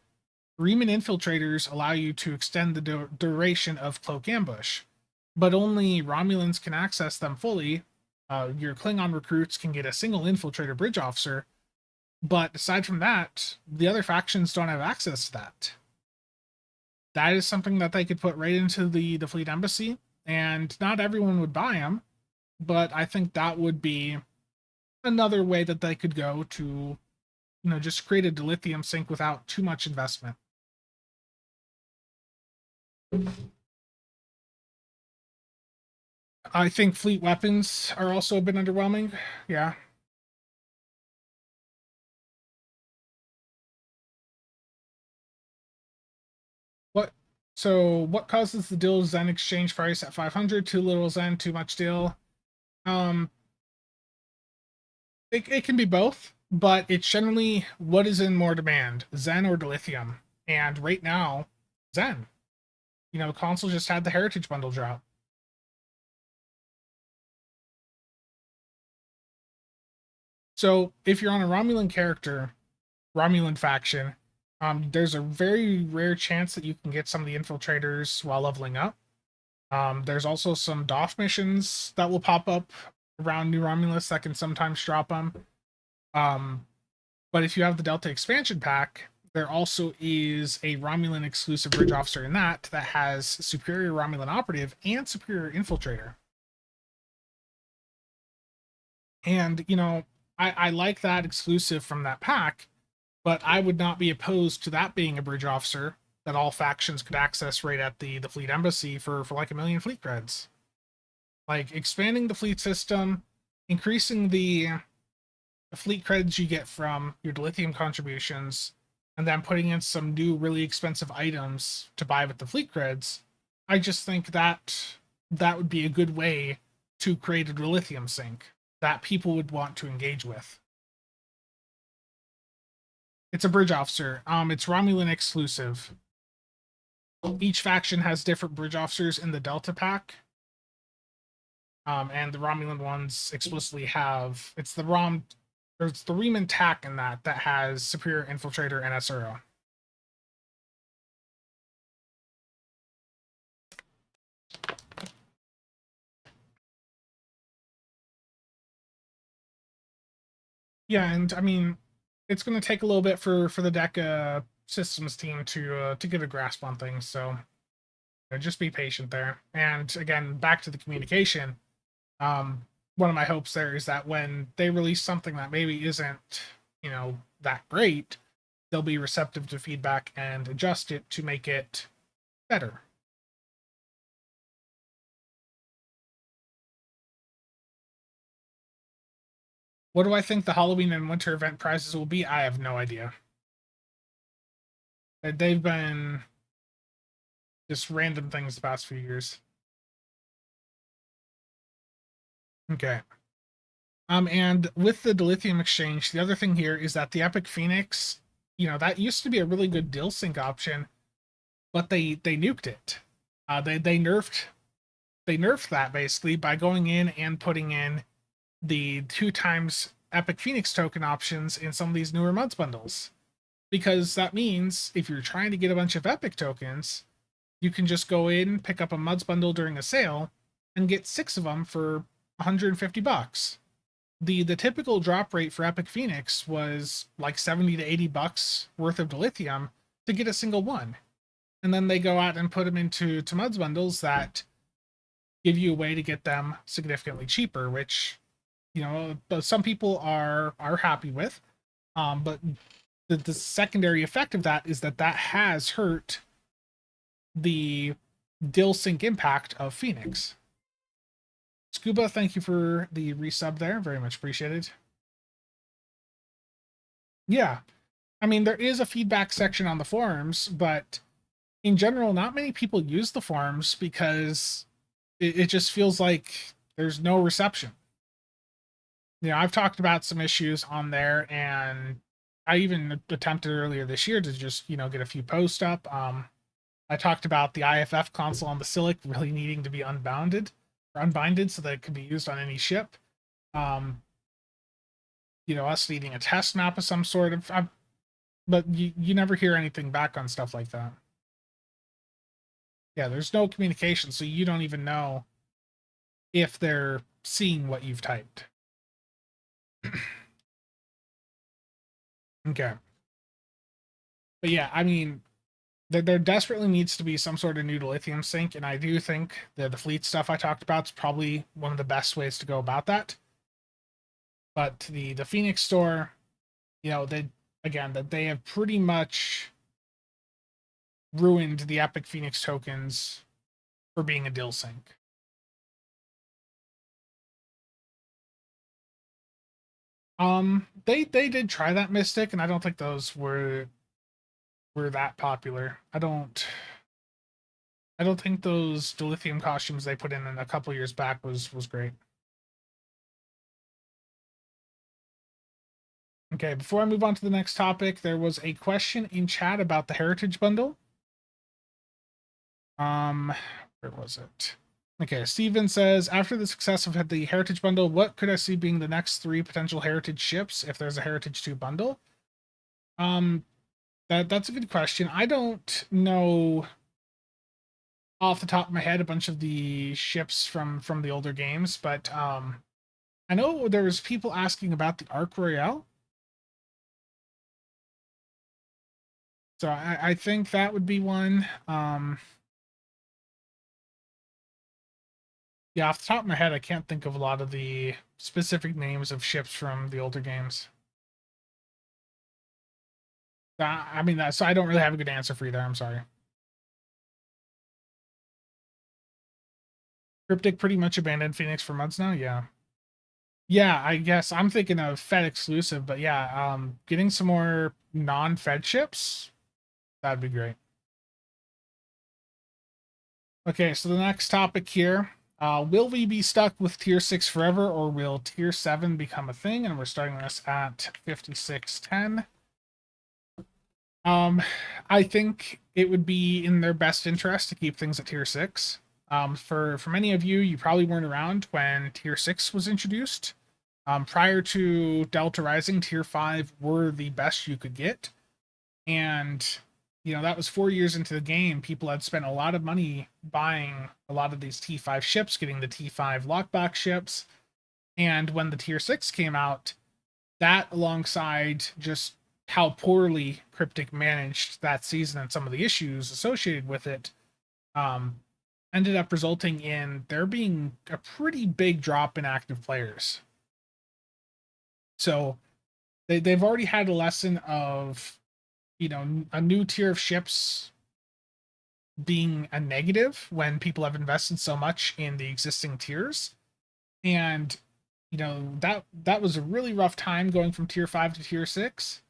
Riemann infiltrators allow you to extend the duration of cloak ambush, but only Romulans can access them fully. Your Klingon recruits can get a single infiltrator bridge officer, but aside from that, the other factions don't have access to that. That is something that they could put right into the fleet embassy, and not everyone would buy them, but I think that would be another way that they could go to, just create a dilithium sink without too much investment. I think fleet weapons are also a bit underwhelming. Yeah. What causes the DIL Zen exchange price at 500? Too little Zen, too much DIL. It can be both, but it's generally what is in more demand, Zen or dilithium. And right now, Zen. Console just had the Heritage bundle drop. So if you're on a Romulan character, Romulan faction, there's a very rare chance that you can get some of the infiltrators while leveling up. There's also some DOF missions that will pop up around New Romulus that can sometimes drop them. But if you have the Delta expansion pack, there also is a Romulan exclusive bridge officer in that has superior Romulan operative and superior infiltrator. And, you know, I like that exclusive from that pack, but I would not be opposed to that being a bridge officer that all factions could access right at the fleet embassy for like 1,000,000 fleet creds. Like expanding the fleet system, increasing the fleet creds you get from your dilithium contributions, and then putting in some new really expensive items to buy with the fleet creds. I just think that that would be a good way to create a dilithium sink that people would want to engage with. It's a bridge officer. It's Romulan exclusive. Each faction has different bridge officers in the Delta pack. And the Romulan ones explicitly have there's the Riemann tack in that has superior infiltrator and SRO. Yeah, and I mean, it's going to take a little bit for the DECA systems team to get a grasp on things. So just be patient there. And again, back to the communication. One of my hopes there is that when they release something that maybe isn't, you know, that great, they'll be receptive to feedback and adjust it to make it better. What do I think the Halloween and winter event prizes will be? I have no idea. They've been just random things the past few years. Okay. And with the dilithium exchange, the other thing here is that the Epic Phoenix, you know, that used to be a really good deal sync option, but they nuked it. They nerfed that basically by going in and putting in the 2 times Epic Phoenix token options in some of these newer MUDs bundles. Because that means if you're trying to get a bunch of Epic tokens, you can just go in, pick up a MUDs bundle during a sale, and get 6 of them for $150. The typical drop rate for Epic Phoenix was like 70 to 80 bucks worth of dilithium to get a single one. And then they go out and put them into MUDs bundles that give you a way to get them significantly cheaper, which, you know, some people are happy with. But the secondary effect of that is that has hurt the dill sync impact of Phoenix. Scuba, thank you for the resub there. Very much appreciated. Yeah. I mean, there is a feedback section on the forums, but in general, not many people use the forums because it just feels like there's no reception. You know, I've talked about some issues on there, and I even attempted earlier this year to just, you know, get a few posts up. I talked about the IFF console on the Silic really needing to be unbounded or unbinded so that it could be used on any ship. You know, us needing a test map of some sort of, but you never hear anything back on stuff like that. Yeah, there's no communication, so you don't even know if they're seeing what you've typed. Okay. But yeah, I mean, there desperately needs to be some sort of new dilithium sync, and I do think that the fleet stuff I talked about is probably one of the best ways to go about that. But the Phoenix store, you know, that they have pretty much ruined the Epic Phoenix tokens for being a dill sync. They did try that Mystic, and I don't think those were that popular. I don't think those dilithium costumes they put in a couple years back was great. Okay, before I move on to the next topic, there was a question in chat about the Heritage Bundle. Where was it? Okay, Steven says, after the success of the Heritage Bundle, what could I see being the next 3 potential Heritage ships if there's a Heritage 2 bundle? That's a good question. I don't know off the top of my head a bunch of the ships from the older games, but I know there was people asking about the Arc Royale. So I think that would be one. Yeah, off the top of my head, I can't think of a lot of the specific names of ships from the older games. I mean, so I don't really have a good answer for you there. I'm sorry. Cryptic pretty much abandoned Phoenix for months now. Yeah. Yeah, I guess I'm thinking of Fed exclusive, but yeah, getting some more non-Fed ships, that'd be great. Okay, so the next topic here, will we be stuck with tier 6 forever, or will tier 7 become a thing? And we're starting this at 5610. I think it would be in their best interest to keep things at tier 6. For many of you, you probably weren't around when tier 6 was introduced. Prior to Delta Rising, tier 5 were the best you could get. And, that was 4 years into the game. People had spent a lot of money buying a lot of these T5 ships, getting the T5 lockbox ships. And when the tier 6 came out, that alongside just how poorly Cryptic managed that season and some of the issues associated with it, ended up resulting in there being a pretty big drop in active players. So they've already had a lesson of, a new tier of ships being a negative when people have invested so much in the existing tiers. And, that was a really rough time going from tier 5 to tier 6.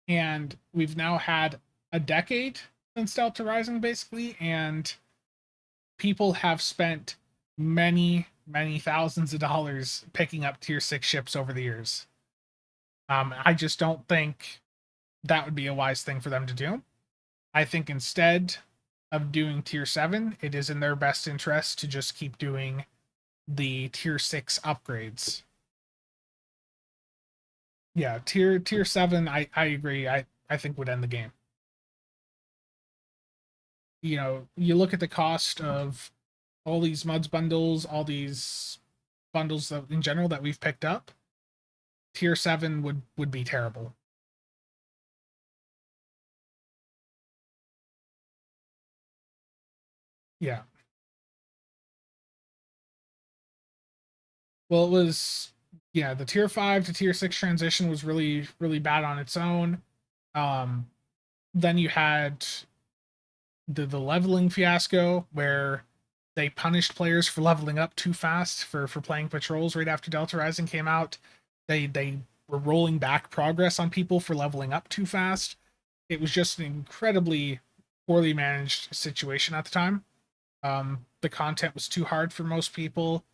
And we've now had a decade since Delta Rising, basically, and people have spent many, many thousands of dollars picking up tier 6 ships over the years. I just don't think that would be a wise thing for them to do. I think instead of doing tier 7, it is in their best interest to just keep doing the tier 6 upgrades. Yeah, tier 7, I agree. I think would end the game. You look at the cost of all these muds bundles, all these bundles that in general that we've picked up. Tier 7 would be terrible. Yeah. Well, it was, yeah, the tier 5 to tier 6 transition was really, really bad on its own. Then you had the leveling fiasco where they punished players for leveling up too fast for playing patrols right after Delta Rising came out. They were rolling back progress on people for leveling up too fast. It was just an incredibly poorly managed situation at the time. The content was too hard for most people.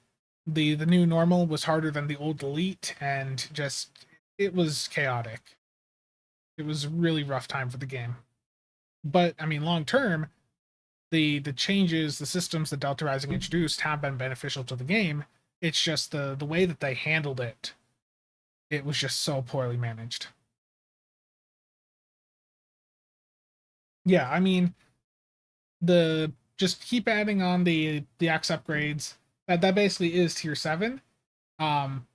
The new normal was harder than the old elite, and just it was chaotic. It was a really rough time for the game. But I mean, long term, the changes, the systems that Delta Rising introduced have been beneficial to the game. It's just the way that they handled it. It was just so poorly managed. Yeah, I mean, the just keep adding on the X upgrades. That basically is tier 7. Um,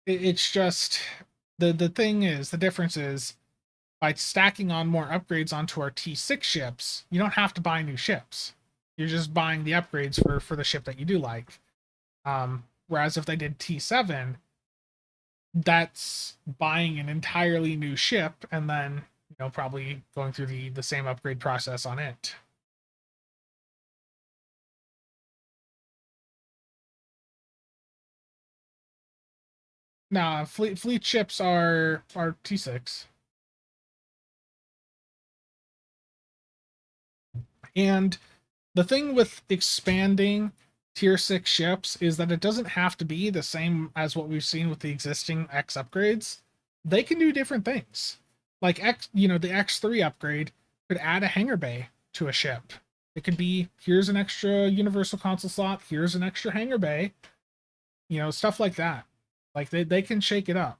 it's just the thing is the difference is by stacking on more upgrades onto our T6 ships, you don't have to buy new ships. You're just buying the upgrades for the ship that you do like. Whereas if they did T7, that's buying an entirely new ship and then probably going through the same upgrade process on it. Nah, fleet ships are T6. And the thing with expanding tier 6 ships is that it doesn't have to be the same as what we've seen with the existing X upgrades. They can do different things. Like the X3 upgrade could add a hangar bay to a ship. It could be, here's an extra universal console slot, here's an extra hangar bay, you know, stuff like that. Like they can shake it up.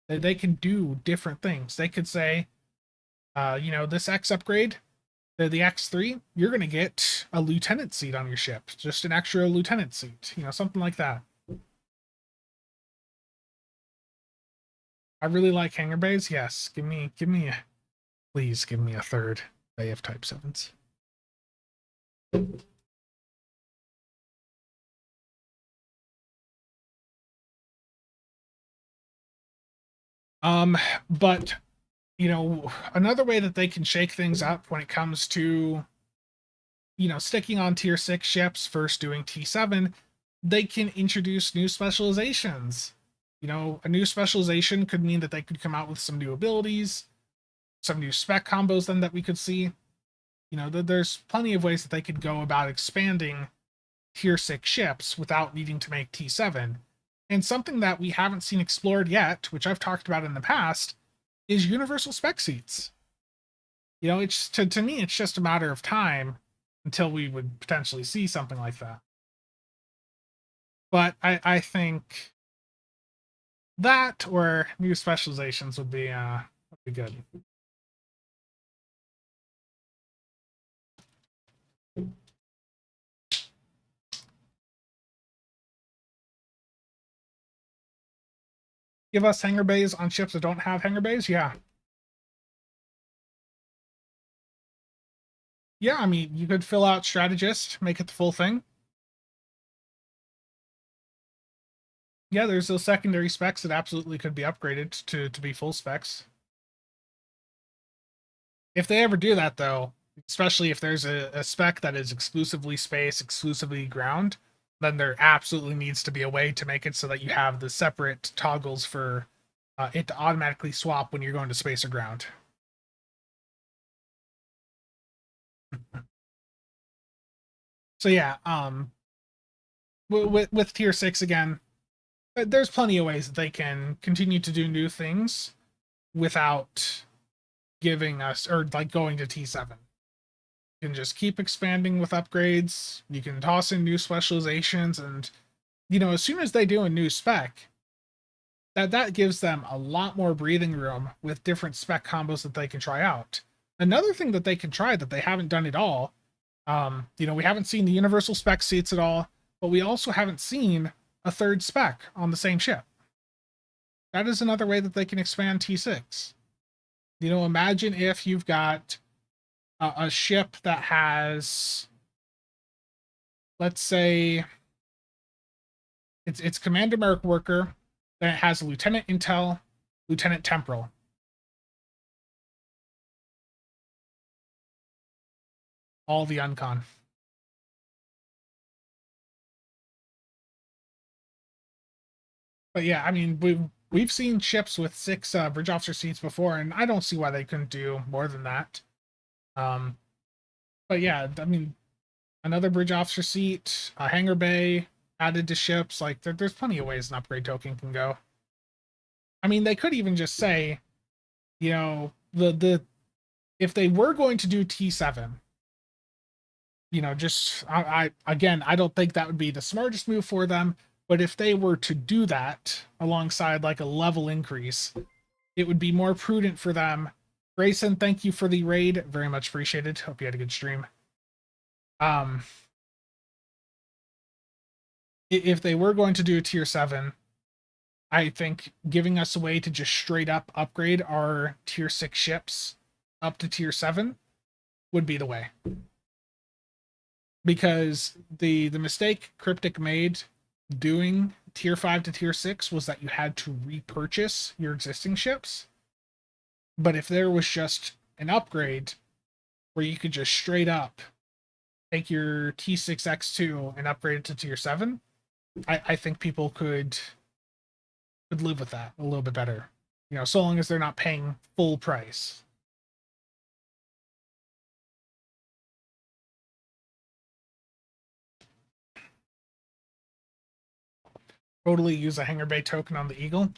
They can do different things. They could say, you know, this X upgrade, the X3, you're going to get a lieutenant seat on your ship, just an extra lieutenant seat, you know, something like that. I really like hangar bays. Yes, please give me a third bay of Type 7s. But you know, another way that they can shake things up when it comes to, you know, sticking on tier 6 ships, first doing T7, they can introduce new specializations. You know, a new specialization could mean that they could come out with some new abilities, some new spec combos then that we could see. You know, there's plenty of ways that they could go about expanding tier 6 ships without needing to make T7. And something that we haven't seen explored yet, which I've talked about in the past, is universal spec seats. You know, it's to me, it's just a matter of time until we would potentially see something like that. But I think that or new specializations would be good. Give us hangar bays on ships that don't have hangar bays, yeah. Yeah, I mean, you could fill out strategist, make it the full thing. Yeah, there's those secondary specs that absolutely could be upgraded to be full specs. If they ever do that, though, especially if there's a spec that is exclusively space, exclusively ground, then there absolutely needs to be a way to make it so that you have the separate toggles for it to automatically swap when you're going to space or ground. So yeah, with tier 6 again, there's plenty of ways that they can continue to do new things without giving us, or like going to T7. You can just keep expanding with upgrades. You can toss in new specializations, and you know, as soon as they do a new spec, that gives them a lot more breathing room with different spec combos that they can try out. Another thing that they can try that they haven't done at all, you know, we haven't seen the universal spec seats at all, but we also haven't seen a third spec on the same ship. That is another way that they can expand T6. You know, imagine if you've got a ship that has, let's say, it's Commander Merc Worker, then it has Lieutenant Intel, Lieutenant Temporal. All the uncon. But yeah, I mean, we've seen ships with 6 bridge officer seats before, and I don't see why they couldn't do more than that. But yeah, I mean, another bridge officer seat, a hangar bay added to ships. Like there's plenty of ways an upgrade token can go. I mean, they could even just say, you know, the if they were going to do T7, you know, just I again, I don't think that would be the smartest move for them. But if they were to do that alongside like a level increase, it would be more prudent for them. Grayson, thank you for the raid. Very much appreciated. Hope you had a good stream. If they were going to do a tier 7, I think giving us a way to just straight up upgrade our tier 6 ships up to tier 7 would be the way. Because the mistake Cryptic made doing tier 5 to tier 6 was that you had to repurchase your existing ships. But if there was just an upgrade where you could just straight up take your T6X2 and upgrade it to tier 7, I think people could live with that a little bit better. You know, so long as they're not paying full price. Totally use a hangar bay token on the Eagle.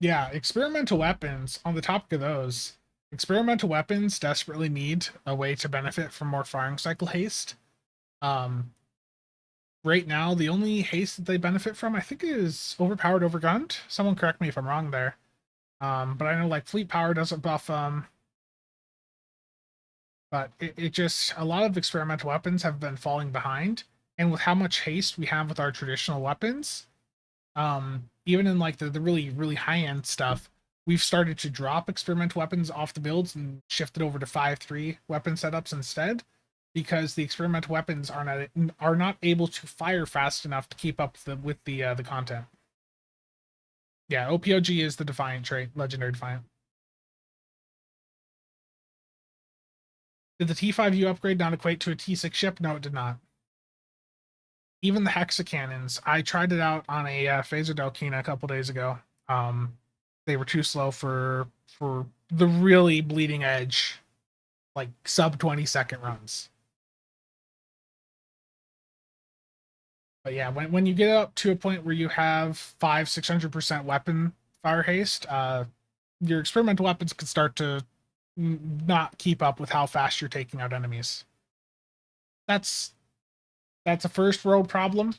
Yeah, experimental weapons, on the topic of those, experimental weapons desperately need a way to benefit from more firing cycle haste. Um, right now, the only haste that they benefit from, I think, is overpowered, overgunned. Someone correct me if I'm wrong there. But I know like fleet power doesn't buff them. But it just, a lot of experimental weapons have been falling behind. And with how much haste we have with our traditional weapons, even in like the really, really high end stuff, we've started to drop experimental weapons off the builds and shifted over to 5-3 weapon setups instead, because the experimental weapons are not able to fire fast enough to keep up with the content. Yeah, OPOG is the Defiant trait, Legendary Defiant. Did the T5U upgrade not equate to a T6 ship? No, it did not. Even the hexacannons, I tried it out on a phaser Delkina a couple days ago. They were too slow for the really bleeding edge, like sub 20-second runs. But yeah, when you get up to a point where you have 500-600% weapon fire haste, your experimental weapons can start to not keep up with how fast you're taking out enemies. That's a first world problem.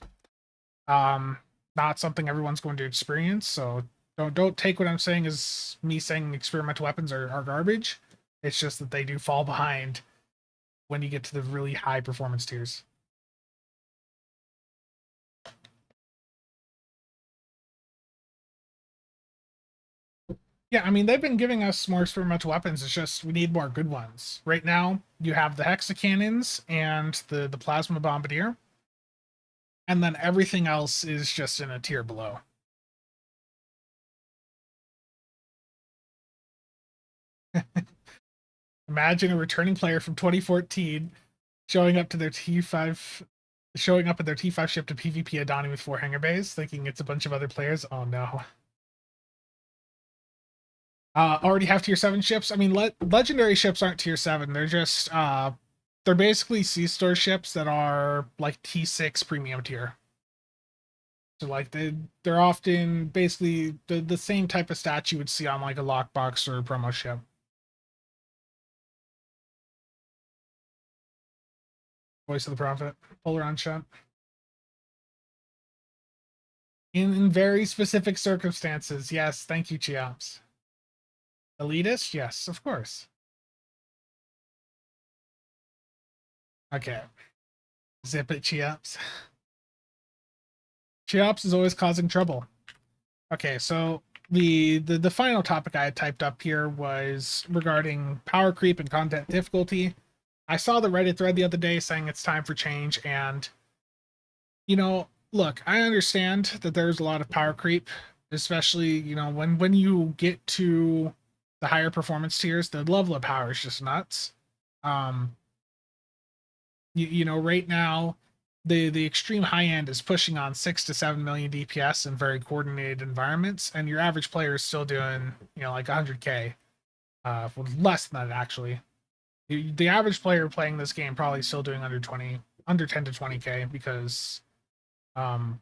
Um, Not something everyone's going to experience. So don't take what I'm saying as me saying experimental weapons are garbage. It's just that they do fall behind when you get to the really high performance tiers. Yeah, I mean they've been giving us more experimental weapons. It's just we need more good ones. Right now, you have the hexacannons and the plasma bombardier, and then everything else is just in a tier below. Imagine a returning player from 2014 showing up to their T5, showing up at their T5 ship to PvP Adani with 4 hangar bays, thinking it's a bunch of other players. Oh no. Already have tier 7 ships. I mean, legendary ships aren't tier 7. They're just they're basically C-store ships that are like T6 premium tier. So like they're often basically the same type of stats you would see on like a lockbox or a promo ship. Voice of the Prophet, Polaron shot. In very specific circumstances, yes. Thank you, Chiops. Elitist, yes, of course. Okay, zip it, Chiops. Chiops is always causing trouble. Okay, so the final topic I had typed up here was regarding power creep and content difficulty. I saw the Reddit thread the other day saying it's time for change, and look, I understand that there's a lot of power creep, especially when you get to the higher performance tiers. The level of power is just nuts. Um, right now, the extreme high end is pushing on 6 to 7 million DPS in very coordinated environments, and your average player is still doing like 100K, well, less than that actually. The average player playing this game probably still doing under 10 to 20K because um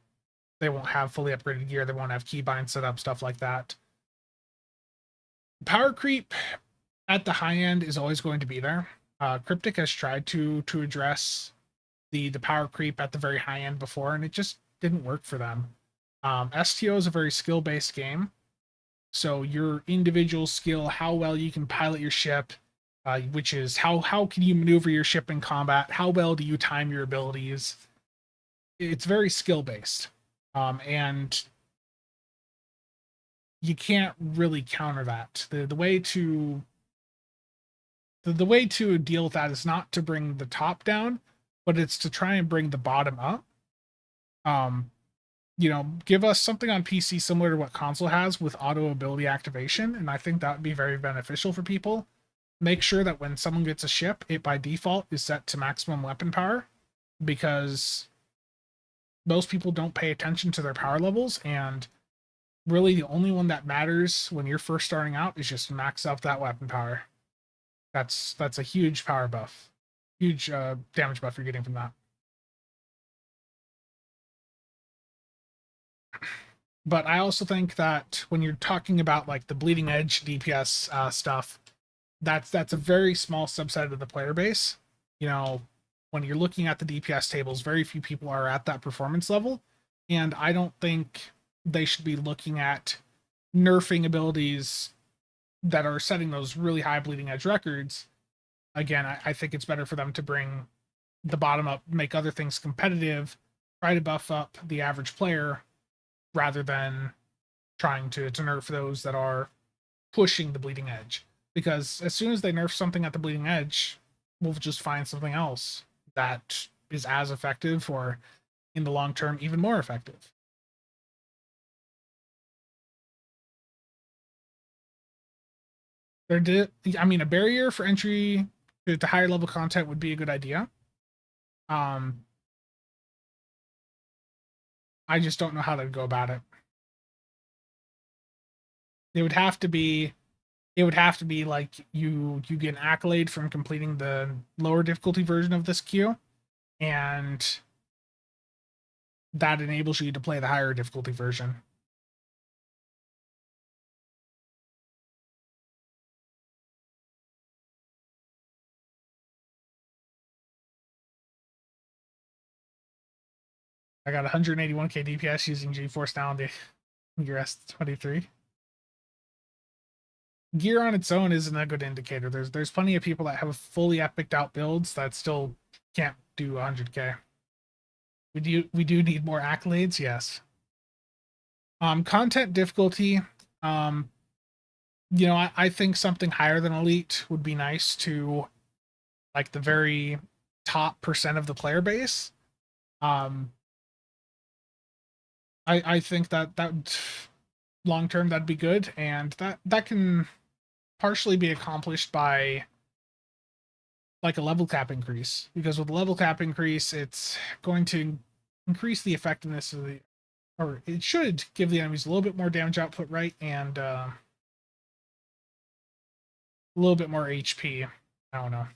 they won't have fully upgraded gear, they won't have keybind set up, stuff like that. Power creep at the high end is always going to be there. Cryptic has tried to address the power creep at the very high end before, and it just didn't work for them. STO is a very skill based game, so your individual skill, how well you can pilot your ship, which is how can you maneuver your ship in combat, how well do you time your abilities. It's very skill based, and you can't really counter that. The way to deal with that is not to bring the top down, but it's to try and bring the bottom up. Um, give us something on PC similar to what console has with auto ability activation, and I think that would be very beneficial for people. Make sure that when someone gets a ship, it by default is set to maximum weapon power, because most people don't pay attention to their power levels, and really the only one that matters when you're first starting out is just max up that weapon power. That's a huge power buff, huge damage buff you're getting from that. But I also think that when you're talking about like the bleeding edge DPS stuff, that's a very small subset of the player base. You know, when you're looking at the DPS tables, very few people are at that performance level, and I don't think they should be looking at nerfing abilities that are setting those really high bleeding edge records. Again, I think it's better for them to bring the bottom up, make other things competitive, try to buff up the average player rather than trying to nerf those that are pushing the bleeding edge. Because as soon as they nerf something at the bleeding edge, we'll just find something else that is as effective or in the long term even more effective. I mean, a barrier for entry to higher level content would be a good idea. Um, I just don't know how to go about it. It would have to be like you get an accolade from completing the lower difficulty version of this queue, and that enables you to play the higher difficulty version. I got 181k DPS using GeForce now on the Gear S23. Gear on its own isn't a good indicator. There's plenty of people that have fully epiced out builds that still can't do 100k. We do need more accolades, yes. Content difficulty. I think something higher than elite would be nice to like the very top percent of the player base. I think that long term that'd be good, and that can partially be accomplished by like a level cap increase, because with a level cap increase, it's going to increase the effectiveness of the, or it should give the enemies a little bit more damage output, right, and a little bit more HP. I don't know.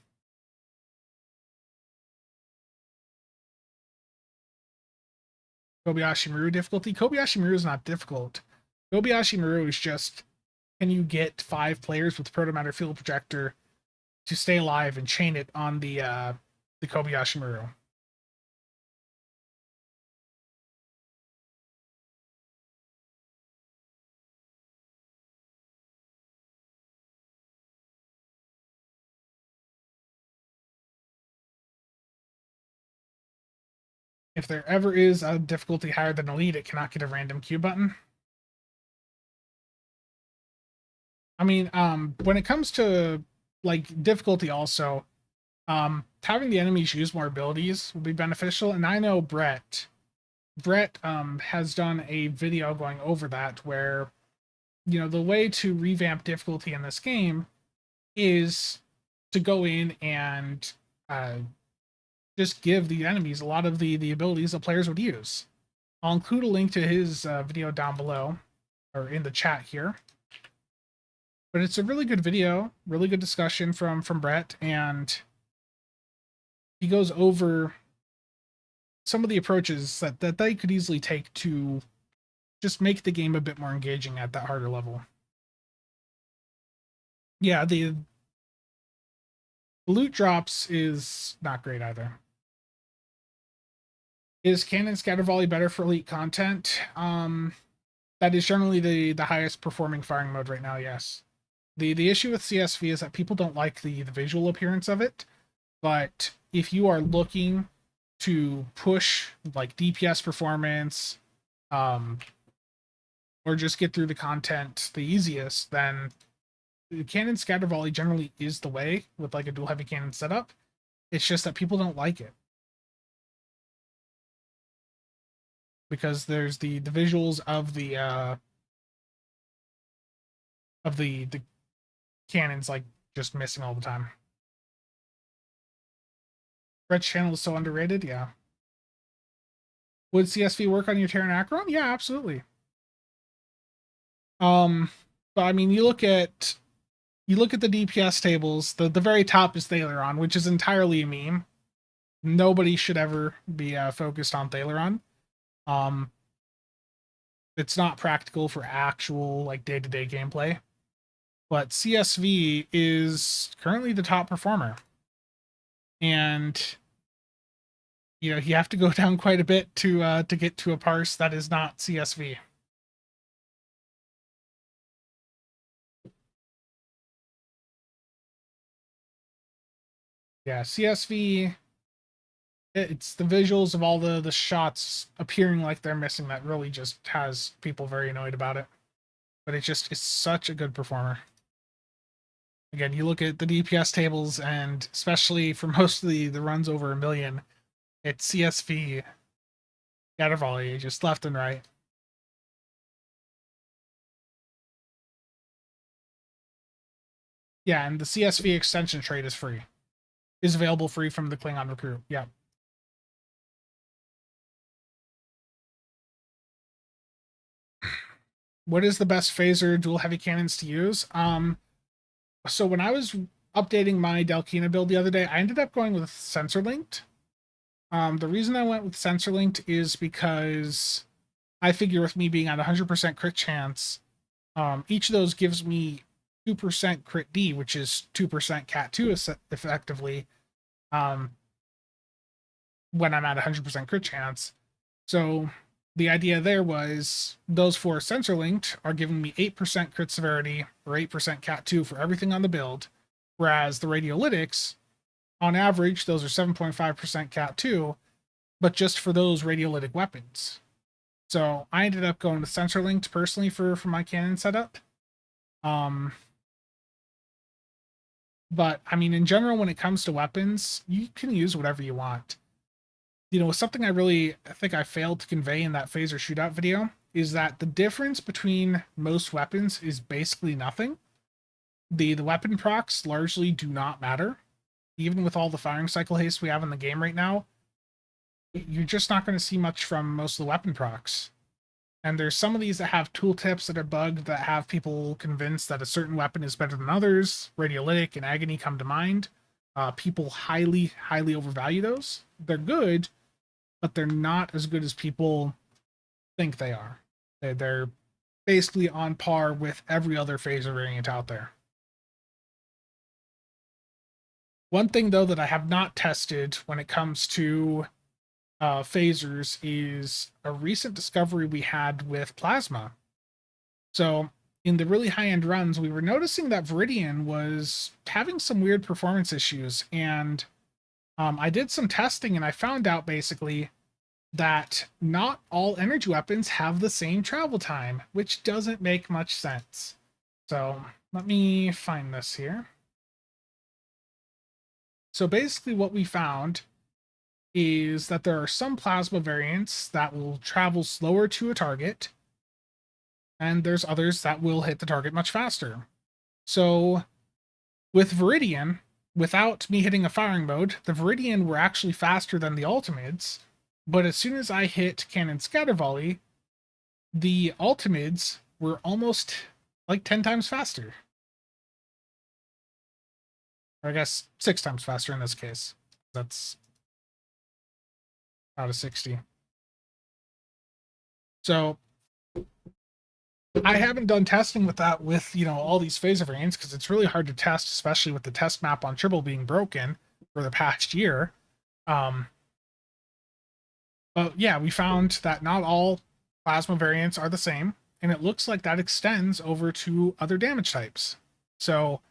Kobayashi Maru difficulty. Kobayashi Maru is not difficult. Kobayashi Maru is just, can you get 5 players with Proto Matter Field Projector to stay alive and chain it on the Kobayashi Maru? If there ever is a difficulty higher than elite, it cannot get a random Q button. I mean, when it comes to like difficulty, also, having the enemies use more abilities will be beneficial. And I know Brett has done a video going over that, where the way to revamp difficulty in this game is to go in and just give the enemies a lot of the abilities that players would use. I'll include a link to his video down below or in the chat here. But it's a really good video, really good discussion from Brett, and he goes over some of the approaches that they could easily take to just make the game a bit more engaging at that harder level. Yeah, the loot drops is not great either. Is Cannon Scatter Volley better for elite content? That is generally the highest performing firing mode right now, yes. The issue with CSV is that people don't like the visual appearance of it, but if you are looking to push like DPS performance, or just get through the content the easiest, then the Cannon Scatter Volley generally is the way with like a dual heavy cannon setup. It's just that people don't like it, because there's the visuals of the cannons like just missing all the time. Brett's channel is so underrated, yeah. Would CSV work on your Terran Acheron? Yeah, absolutely. But I mean, you look at the DPS tables. The very top is Thaleron, which is entirely a meme. Nobody should ever be focused on Thaleron. it's not practical for actual like day-to-day gameplay. But CSV is currently the top performer. And you have to go down quite a bit to get to a parse that is not CSV. Yeah, CSV, it's the visuals of all the shots appearing like they're missing that really just has people very annoyed about it. But it's such a good performer. Again, you look at the DPS tables, and especially for most of the runs over 1 million, it's CSV scatter volley, just left and right. Yeah, and the CSV extension trait is free. Is available free from the Klingon Recruit. Yeah. What is the best phaser dual heavy cannons to use? So when I was updating my Delkina build the other day, I ended up going with sensor linked. The reason I went with sensor linked is because I figure with me being at 100% crit chance, each of those gives me 2% crit D, which is 2% cat 2 effectively, when I'm at 100% crit chance. So the idea there was those 4 sensor linked are giving me 8% crit severity or 8% cat 2 for everything on the build, whereas the radiolytics, on average, those are 7.5% cat 2, but just for those radiolytic weapons. So I ended up going with sensor linked personally for my cannon setup. But I mean, in general, when it comes to weapons, you can use whatever you want. Something I think I failed to convey in that phaser shootout video is that the difference between most weapons is basically nothing. The weapon procs largely do not matter. Even with all the firing cycle haste we have in the game right now, you're just not going to see much from most of the weapon procs. And there's some of these that have tooltips that are bugged that have people convinced that a certain weapon is better than others. Radiolytic and Agony come to mind. People highly, highly overvalue those. They're good, but they're not as good as people think they are. They're basically on par with every other phaser variant out there. One thing, though, that I have not tested when it comes to phasers is a recent discovery we had with plasma. So in the really high-end runs, we were noticing that Viridian was having some weird performance issues, and I did some testing and I found out basically that not all energy weapons have the same travel time, which doesn't make much sense. So let me find this here. So basically what we found is that there are some plasma variants that will travel slower to a target, and there's others that will hit the target much faster. So with Viridian, without me hitting a firing mode, the Viridian were actually faster than the Ultimids, but as soon as I hit Cannon Scatter Volley, the Ultimids were almost like 10 times faster. Or I guess 6 times faster in this case. That's out of 60. So I haven't done testing with that with, all these phaser variants because it's really hard to test, especially with the test map on Tribble being broken for the past year. But yeah, we found that not all plasma variants are the same, and it looks like that extends over to other damage types. So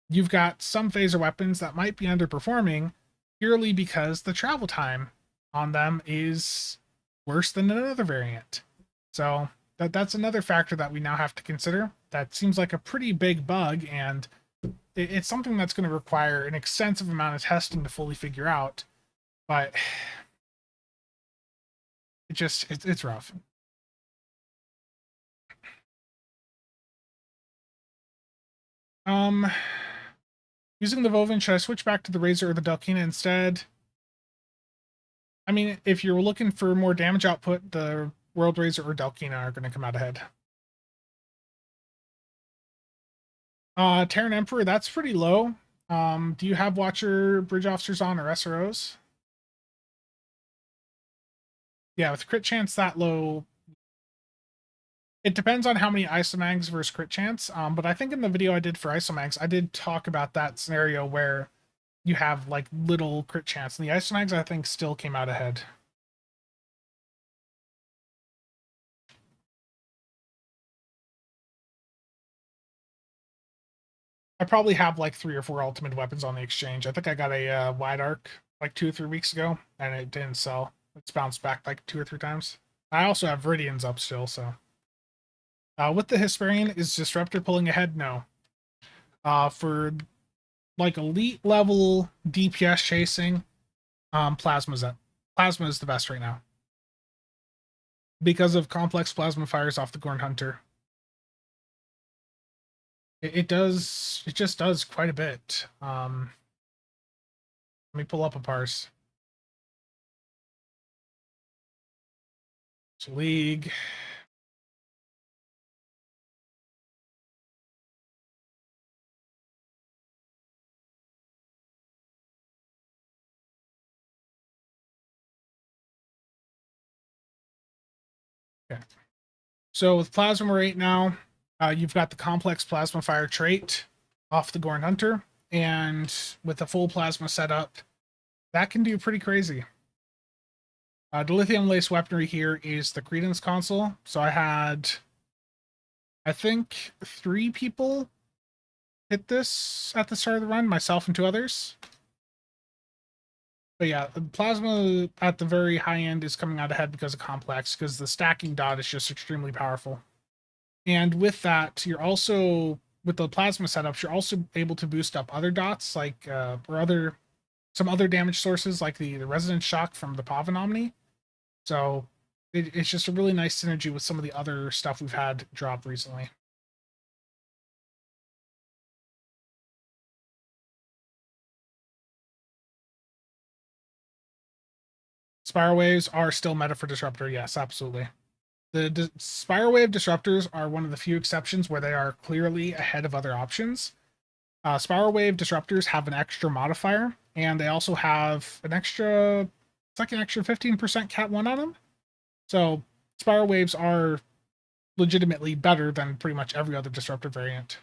you've got some phaser weapons that might be underperforming purely because the travel time on them is worse than another variant. So that's another factor that we now have to consider. That seems like a pretty big bug, and it's something that's going to require an extensive amount of testing to fully figure out. But it's rough. Using the Vovin, should I switch back to the Razor or the Delkina instead? I mean, if you're looking for more damage output, the World Razor or Delkina are going to come out ahead. Terran Emperor, that's pretty low. Do you have Watcher Bridge Officers on or SROs? Yeah, with crit chance that low, It depends on how many isomags versus crit chance. But I think in the video I did for isomags, I did talk about that scenario where you have like little crit chance. And the isomags, I think, still came out ahead. I probably have like 3 or 4 ultimate weapons on the exchange. I think I got a wide arc like 2 or 3 weeks ago, and it didn't sell. It's bounced back like 2 or 3 times. I also have Viridians up still, so. With the Hesperian, is Disruptor pulling ahead? No. For like elite level DPS chasing, Plasma is the best right now. Because of complex plasma fires off the Gorn Hunter. It just does quite a bit. Let me pull up a parse. League. Okay. So with Plasma right now, you've got the complex plasma fire trait off the Gorn Hunter, and with a full plasma setup, that can do pretty crazy. The lithium lace weaponry here is the Credence console. So I had, I think, 3 people hit this at the start of the run, myself and 2 others. But yeah, the plasma at the very high end is coming out ahead because of complex, because the stacking dot is just extremely powerful. And with that, you're also, with the plasma setups, you're also able to boost up other dots, like or some other damage sources, like the resonance shock from the Pavon Omni. So it's just a really nice synergy with some of the other stuff we've had drop recently. Spiral waves are still meta for disruptor. Yes, absolutely. The spiral wave disruptors are one of the few exceptions where they are clearly ahead of other options. Spiral wave disruptors have an extra modifier, and they also have an extra, it's like an extra 15% cat 1 on them. So spiral waves are legitimately better than pretty much every other disruptor variant.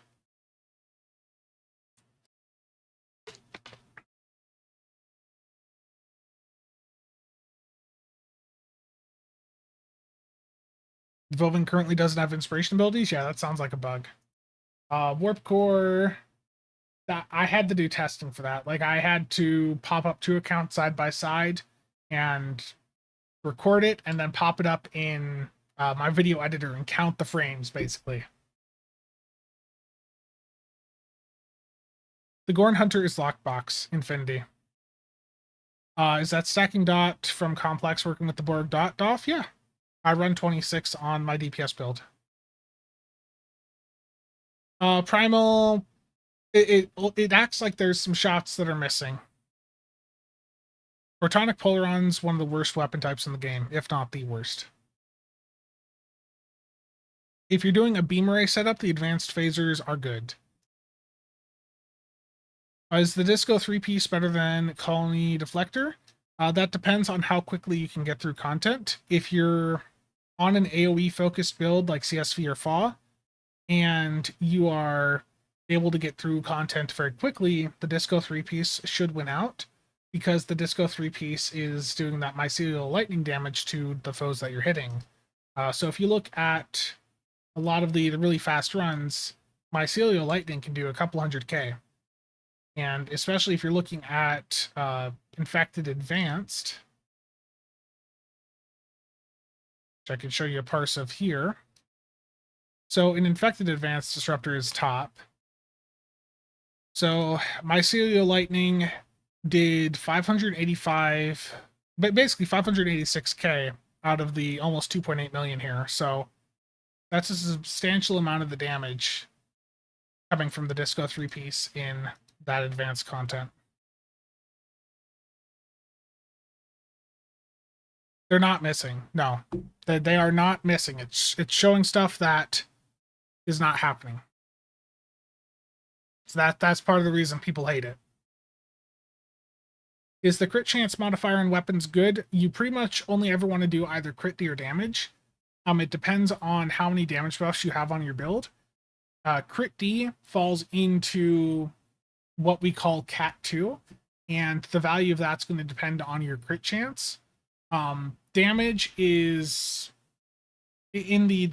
Volvin currently doesn't have inspiration abilities. Yeah, that sounds like a bug. Warp Core, that I had to do testing for that. Like I had to pop up 2 accounts side by side and record it, and then pop it up in my video editor and count the frames, basically. The Gorn Hunter is Lockbox Infinity. Is that stacking dot from Complex working with the Borg dot DOF? Yeah. I run 26 on my DPS build. Primal, it acts like there's some shots that are missing. Protonic Polaron's one of the worst weapon types in the game, if not the worst. If you're doing a beam array setup, the advanced phasers are good. Is the Disco 3-piece better than Colony Deflector? That depends on how quickly you can get through content. If you're on an AoE focused build like CSV or FA, and you are able to get through content very quickly, the Disco 3-piece should win out, because the Disco 3-piece is doing that mycelial lightning damage to the foes that you're hitting. So if you look at a lot of the really fast runs, mycelial lightning can do a couple 100k. And especially if you're looking at Infected Advanced, which I can show you a parse of here. So in Infected Advanced, Disruptor is top. So Mycelial Lightning did 585, but basically 586k out of the almost 2.8 million here. So that's a substantial amount of the damage coming from the Disco 3-piece in that advanced content. They're not missing. No, they are not missing. It's showing stuff that is not happening. So that's part of the reason people hate it. Is the crit chance modifier in weapons good? You pretty much only ever want to do either crit or damage. It depends on how many damage buffs you have on your build. Crit D falls into what we call Cat 2, and the value of that's going to depend on your crit chance. Damage is in the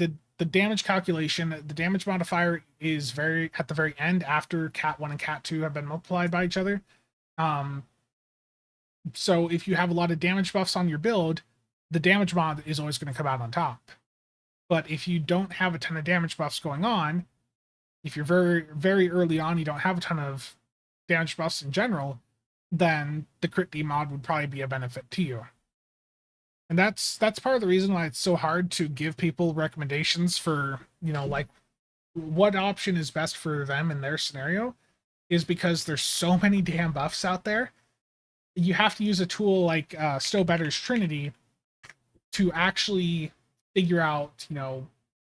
damage calculation. The damage modifier is very at the very end after Cat 1 and Cat 2 have been multiplied by each other. So if you have a lot of damage buffs on your build, the damage mod is always going to come out on top. But if you don't have a ton of damage buffs going on, if you're very, very early on, you don't have a ton of damage buffs in general, then the crit D mod would probably be a benefit to you. And that's part of the reason why it's so hard to give people recommendations for, like what option is best for them in their scenario, is because there's so many damn buffs out there. You have to use a tool like Stowbetter's Trinity to actually figure out,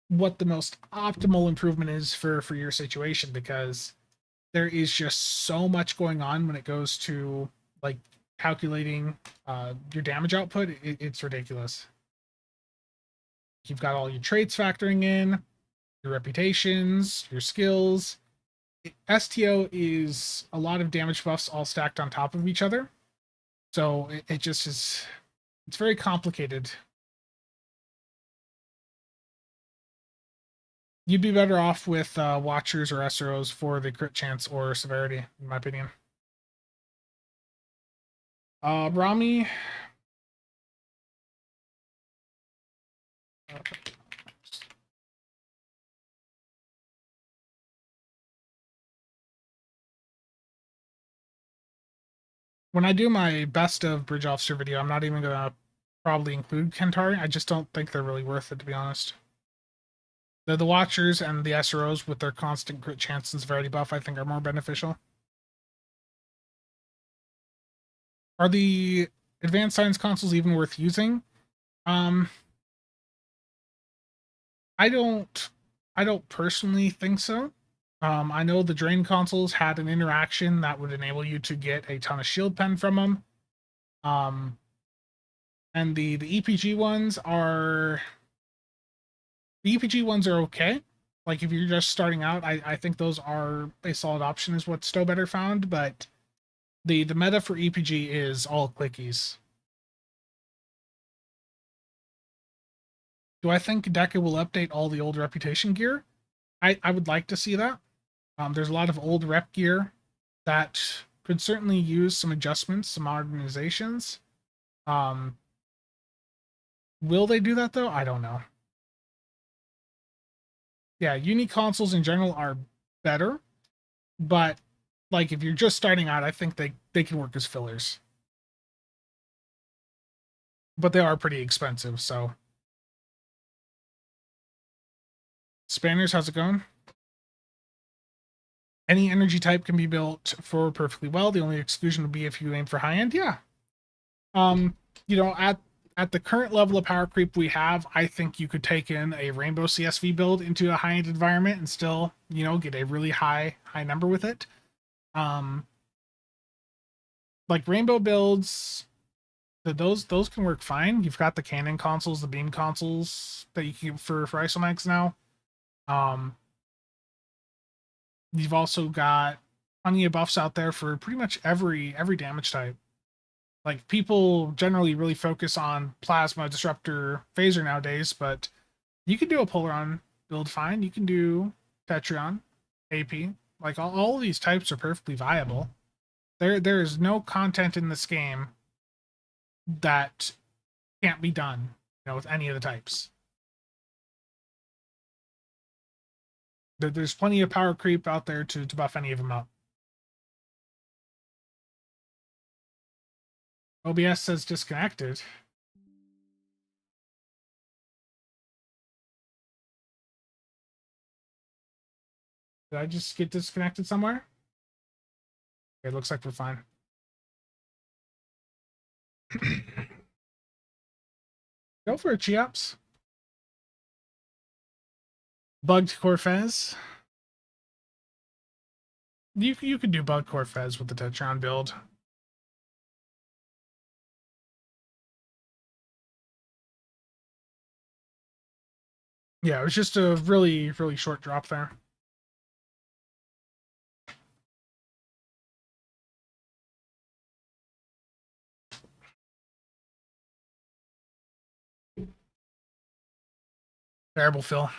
what the most optimal improvement is for your situation, because there is just so much going on when it goes to like calculating your damage output. It's ridiculous. You've got all your traits factoring in, your reputations, your skills. STO is a lot of damage buffs all stacked on top of each other. So it just is, it's very complicated. You'd be better off with Watchers or SROs for the crit chance or severity, in my opinion. Rami. When I do my best of Bridge Officer video, I'm not even going to probably include Kentari. I just don't think they're really worth it, to be honest. The Watchers and the SROs with their constant crit chance and severity buff, I think, are more beneficial. Are the advanced science consoles even worth using? I don't personally think so. I know the Drain consoles had an interaction that would enable you to get a ton of shield pen from them. And the EPG ones are okay. Like if you're just starting out, I think those are a solid option, is what Stowbetter found, but the meta for EPG is all clickies. Do I think Deca will update all the old reputation gear? I would like to see that. There's a lot of old rep gear that could certainly use some adjustments, some modernizations. Will they do that though? I don't know. Yeah, uni consoles in general are better, but like if you're just starting out, I think they can work as fillers. But they are pretty expensive, so. Spanners, how's it going? Any energy type can be built for perfectly well. The only exclusion would be if you aim for high end. Yeah. At the current level of power creep we have, I think you could take in a rainbow CSV build into a high end environment and still, get a really high number with it. Like rainbow builds, those can work fine. You've got the Canon consoles, the Beam consoles that you can for Isomax now. You've also got plenty of buffs out there for pretty much every damage type. Like people generally really focus on plasma, disruptor, phaser nowadays, but you can do a Polaron build fine. You can do Tetrion, AP. Like all of these types are perfectly viable. There is no content in this game that can't be done, with any of the types. There's plenty of power creep out there to buff any of them up. OBS says disconnected. Did I just get disconnected somewhere? Okay, it looks like we're fine. Go for it, Cheops. Bugged Corfez. You could do Bugged Corfez with the Tetron build. Yeah, it was just a really, really short drop there. Terrible, Phil.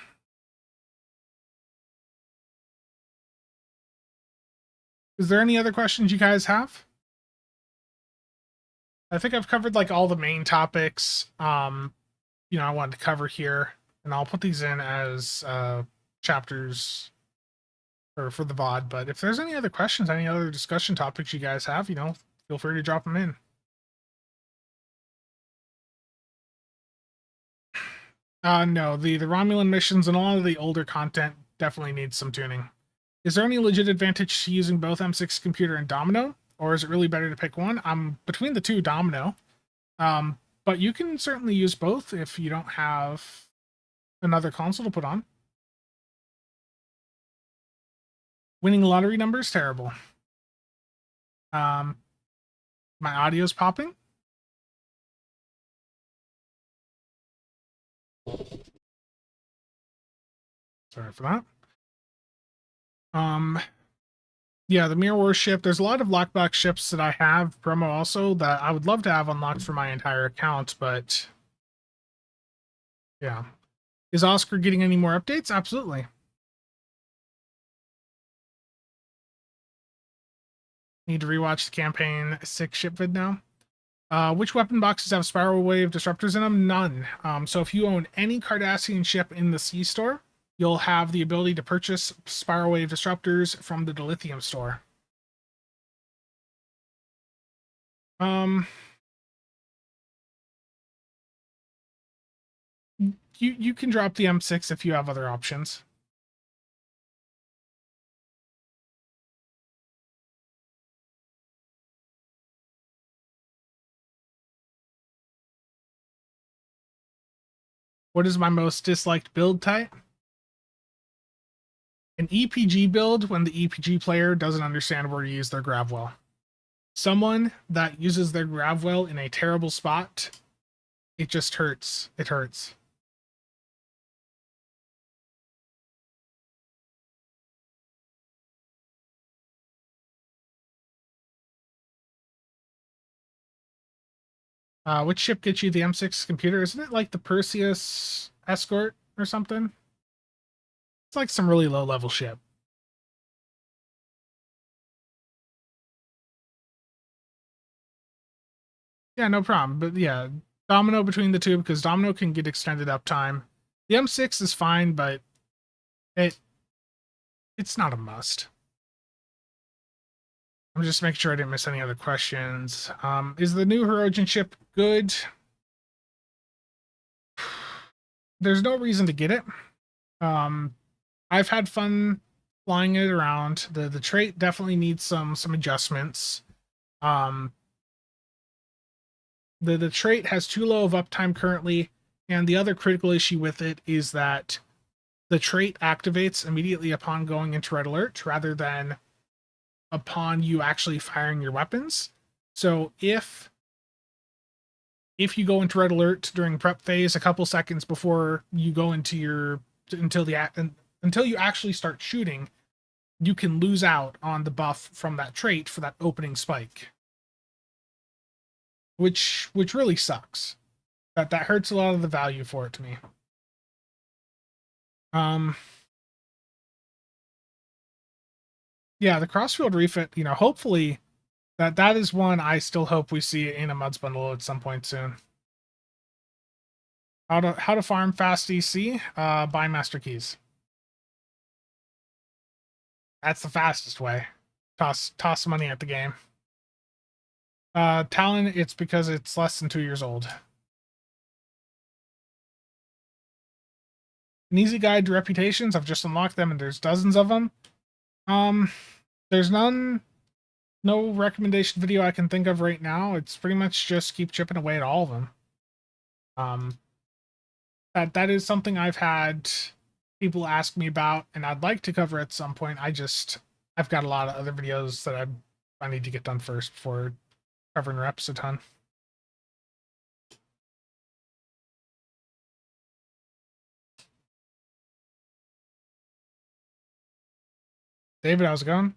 Is there any other questions you guys have? I think I've covered like all the main topics. I wanted to cover here, and I'll put these in as chapters for the VOD. But if there's any other questions, any other discussion topics you guys have, feel free to drop them in. No, the Romulan missions and all of the older content definitely needs some tuning. Is there any legit advantage to using both M6 computer and Domino, or is it really better to pick one? I'm between the two, Domino. But you can certainly use both if you don't have another console to put on. Winning lottery numbers, terrible. My audio's popping. Sorry for that. Yeah, the Mirror Wars ship. There's a lot of lockbox ships that I have promo also that I would love to have unlocked for my entire account, but yeah. Is Oscar getting any more updates? Absolutely. Need to rewatch the campaign 6 ship vid now. Which weapon boxes have spiral wave disruptors in them? None. So if you own any Cardassian ship in the C store, you'll have the ability to purchase spiral wave disruptors from the Dilithium store. You can drop the M6 if you have other options. What is my most disliked build type? An EPG build when the EPG player doesn't understand where to use their grav well. Someone that uses their grav well in a terrible spot, it just hurts. It hurts. Which ship gets you the M6 computer? Isn't it like the Perseus Escort or something? It's like some really low level ship. Yeah, no problem. But yeah, Domino between the two because Domino can get extended uptime. The M6 is fine, but it's not a must. I'm just making sure I didn't miss any other questions. Is the new Hirogen ship good? There's no reason to get it. I've had fun flying it around. The trait definitely needs some adjustments. The trait has too low of uptime currently, and the other critical issue with it is that the trait activates immediately upon going into red alert rather than upon you actually firing your weapons. So if you go into red alert during prep phase a couple seconds before you go into your until you actually start shooting, you can lose out on the buff from that trait for that opening spike, which really sucks. That hurts a lot of the value for it to me. Yeah, the crossfield refit, hopefully that is one I still hope we see in a Muds bundle at some point soon. How to farm fast DC? Buy master keys. That's the fastest way. Toss money at the game. Talon, it's because it's less than 2 years old. An easy guide to reputations. I've just unlocked them, and there's dozens of them. There's no recommendation video I can think of right now. It's pretty much just keep chipping away at all of them. That is something I've had people ask me about, and I'd like to cover at some point. I've got a lot of other videos that I need to get done first before covering reps a ton. David, how's it going?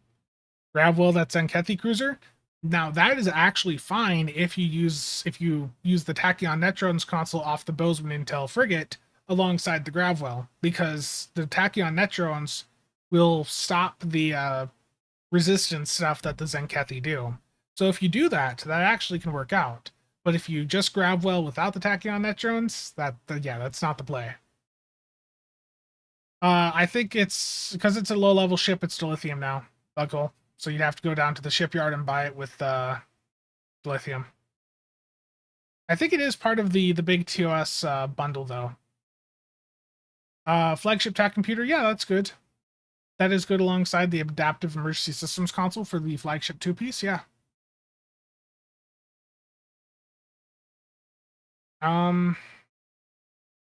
Gravwell, that Zenkethi cruiser. Now that is actually fine if you use the Tachyon Netrons console off the Bozeman Intel frigate alongside the Gravwell, because the Tachyon Netrons will stop the resistance stuff that the Zenkethi do. So if you do that, that actually can work out. But if you just Gravwell without the Tachyon Netrons, that's not the play. I think it's because it's a low level ship. It's dilithium now, Buckle. So you'd have to go down to the shipyard and buy it with dilithium. I think it is part of the big TOS bundle though. Flagship TAC computer, yeah, that's good. That is good alongside the adaptive emergency systems console for the flagship 2-piece. Yeah. Um,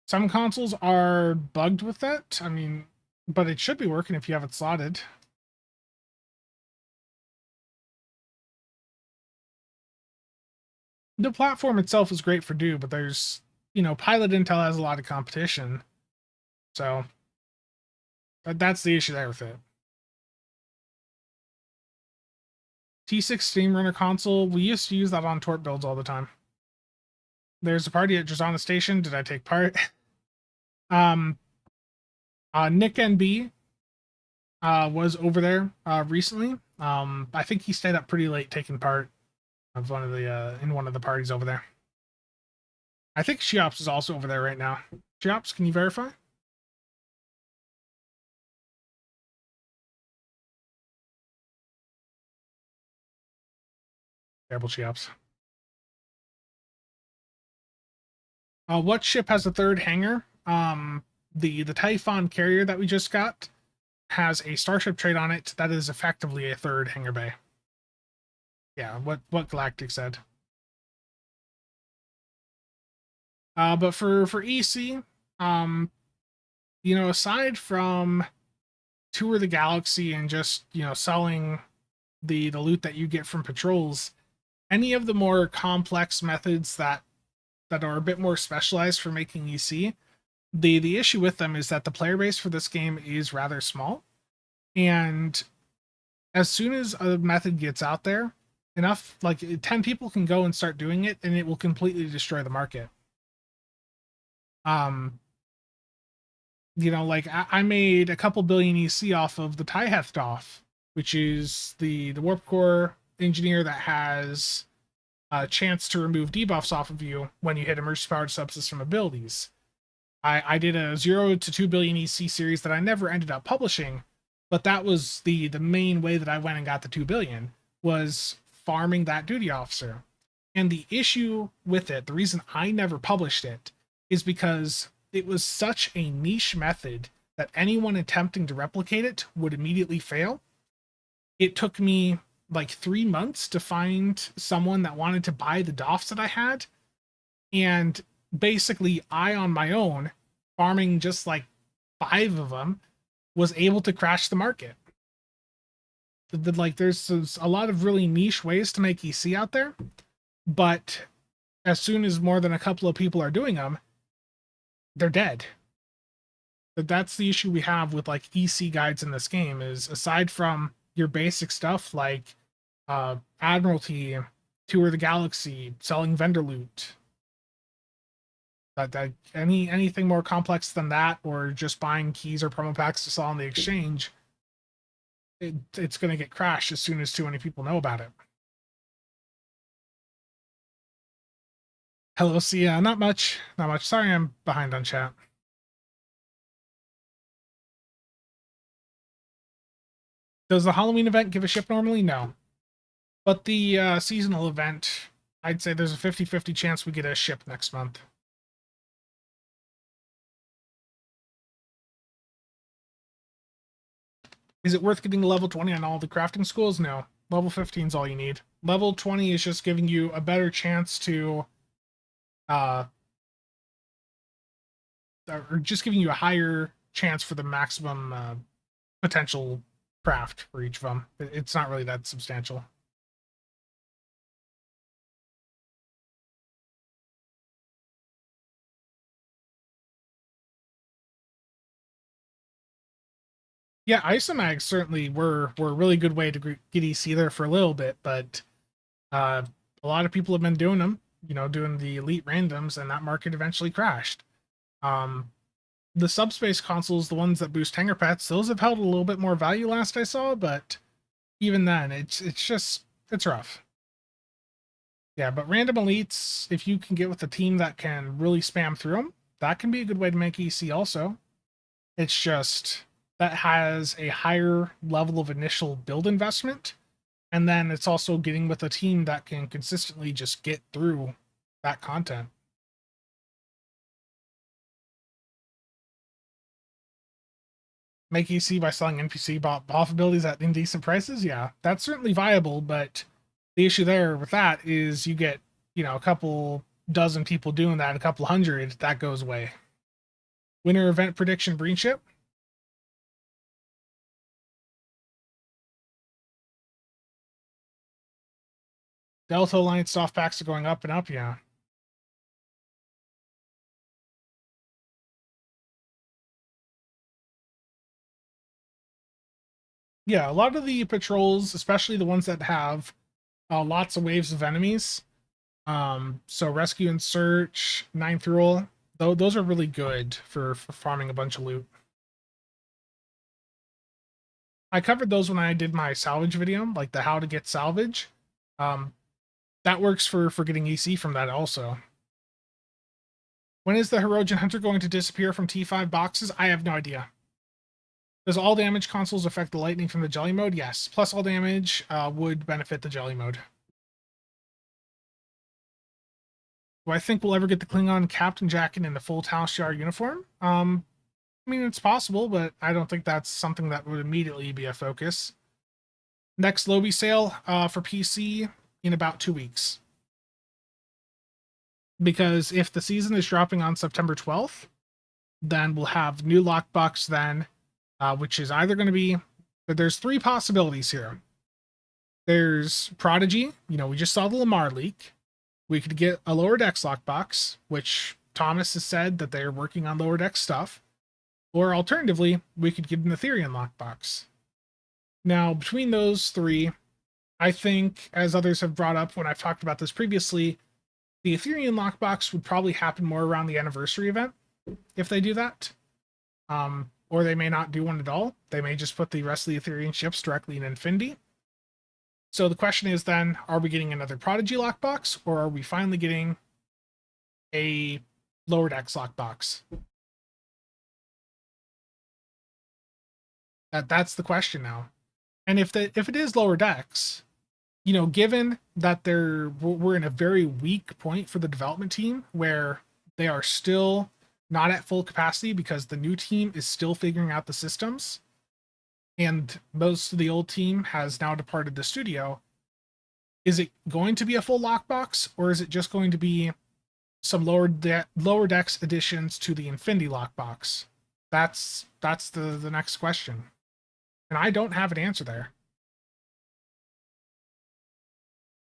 some consoles are bugged with that. I mean, but it should be working if you have it slotted. The platform itself is great for but there's, Pilot Intel has a lot of competition. So that's the issue there with it. T6 Steam Runner console, we used to use that on Torp builds all the time. There's a party at Drazana Station. Did I take part? Nick NB was over there recently. I think he stayed up pretty late taking part of one of the in one of the parties over there. I think Sheops is also over there right now. Sheops, can you verify? Terrible Sheops. What ship has a third hangar? The Typhon carrier that we just got has a starship trait on it that is effectively a third hangar bay. Yeah, what Galactic said. But for EC, aside from Tour the Galaxy and just selling the loot that you get from patrols, any of the more complex methods that are a bit more specialized for making EC, the issue with them is that the player base for this game is rather small, and as soon as a method gets out there, enough, like 10 people can go and start doing it, and it will completely destroy the market. Like I made a couple billion EC off of the Tyhethdoff, which is the warp core engineer that has a chance to remove debuffs off of you when you hit emergency powered subsystem abilities. I did a 0 to 2 billion EC series that I never ended up publishing, but that was the main way that I went and got the 2 billion, was farming that duty officer. And the issue with it, the reason I never published it, is because it was such a niche method that anyone attempting to replicate it would immediately fail. It took me like 3 months to find someone that wanted to buy the DOFs that I had. And basically, I, on my own, farming just like 5 of them, was able to crash the market. Like, there's a lot of really niche ways to make EC out there, but as soon as more than a couple of people are doing them, they're dead. That's the issue we have with like EC guides in this game, is aside from your basic stuff like Admiralty, Tour of the Galaxy, selling vendor loot, that anything more complex than that, or just buying keys or promo packs to sell on the exchange, it's going to get crashed as soon as too many people know about it. Hello, Sia. Not much. Not much. Sorry I'm behind on chat. Does the Halloween event give a ship normally? No. But the seasonal event, I'd say there's a 50-50 chance we get a ship next month. Is it worth getting to level 20 on all the crafting schools? No. Level 15 is all you need. Level 20 is just giving you a better chance to or just giving you a higher chance for the maximum potential craft for each of them. It's not really that substantial. Yeah, isomags certainly were a really good way to get EC there for a little bit, but a lot of people have been doing them, doing the elite randoms, and that market eventually crashed. Um, the subspace consoles, the ones that boost hanger pets, those have held a little bit more value last I saw, but even then, it's rough. Yeah, but random elites, if you can get with a team that can really spam through them, that can be a good way to make EC also. It's just that has a higher level of initial build investment, and then it's also getting with a team that can consistently just get through that content. Make EC by selling NPC buff abilities at indecent prices, yeah, that's certainly viable, but the issue there with that is you get, a couple dozen people doing that, a couple hundred, that goes away. Winter event prediction, Green Ship. Delta Alliance soft packs are going up and up, yeah. Yeah, a lot of the patrols, especially the ones that have lots of waves of enemies, so rescue and search, ninth rule, those are really good for farming a bunch of loot. I covered those when I did my salvage video, like the how to get salvage. Um, that works for getting EC from that also. When is the Heroian Hunter going to disappear from T5 boxes? I have no idea. Does all damage consoles affect the lightning from the jelly mode? Yes. Plus all damage would benefit the jelly mode. Do I think we'll ever get the Klingon Captain jacket in the full Tal Shiar uniform? I mean, it's possible, but I don't think that's something that would immediately be a focus. Next Lobby sale for PC in about 2 weeks. Because if the season is dropping on September 12th, then we'll have new lockbox then, which is either going to be, but there's 3 possibilities here. There's Prodigy, we just saw the Lamar leak. We could get a lower decks lockbox, which Thomas has said that they're working on lower deck stuff. Or alternatively, we could get an Ethereum lockbox. Now, between those 3, I think, as others have brought up when I've talked about this previously, the Ethereum lockbox would probably happen more around the anniversary event if they do that. Or they may not do one at all. They may just put the rest of the Ethereum ships directly in Infinity. So the question is then, are we getting another Prodigy lockbox, or are we finally getting a lower decks lockbox? That's the question now. And if it is lower decks, given that we're in a very weak point for the development team where they are still not at full capacity because the new team is still figuring out the systems, and most of the old team has now departed the studio, is it going to be a full lockbox, or is it just going to be some lower decks additions to the Infinity lockbox? That's the next question, and I don't have an answer there.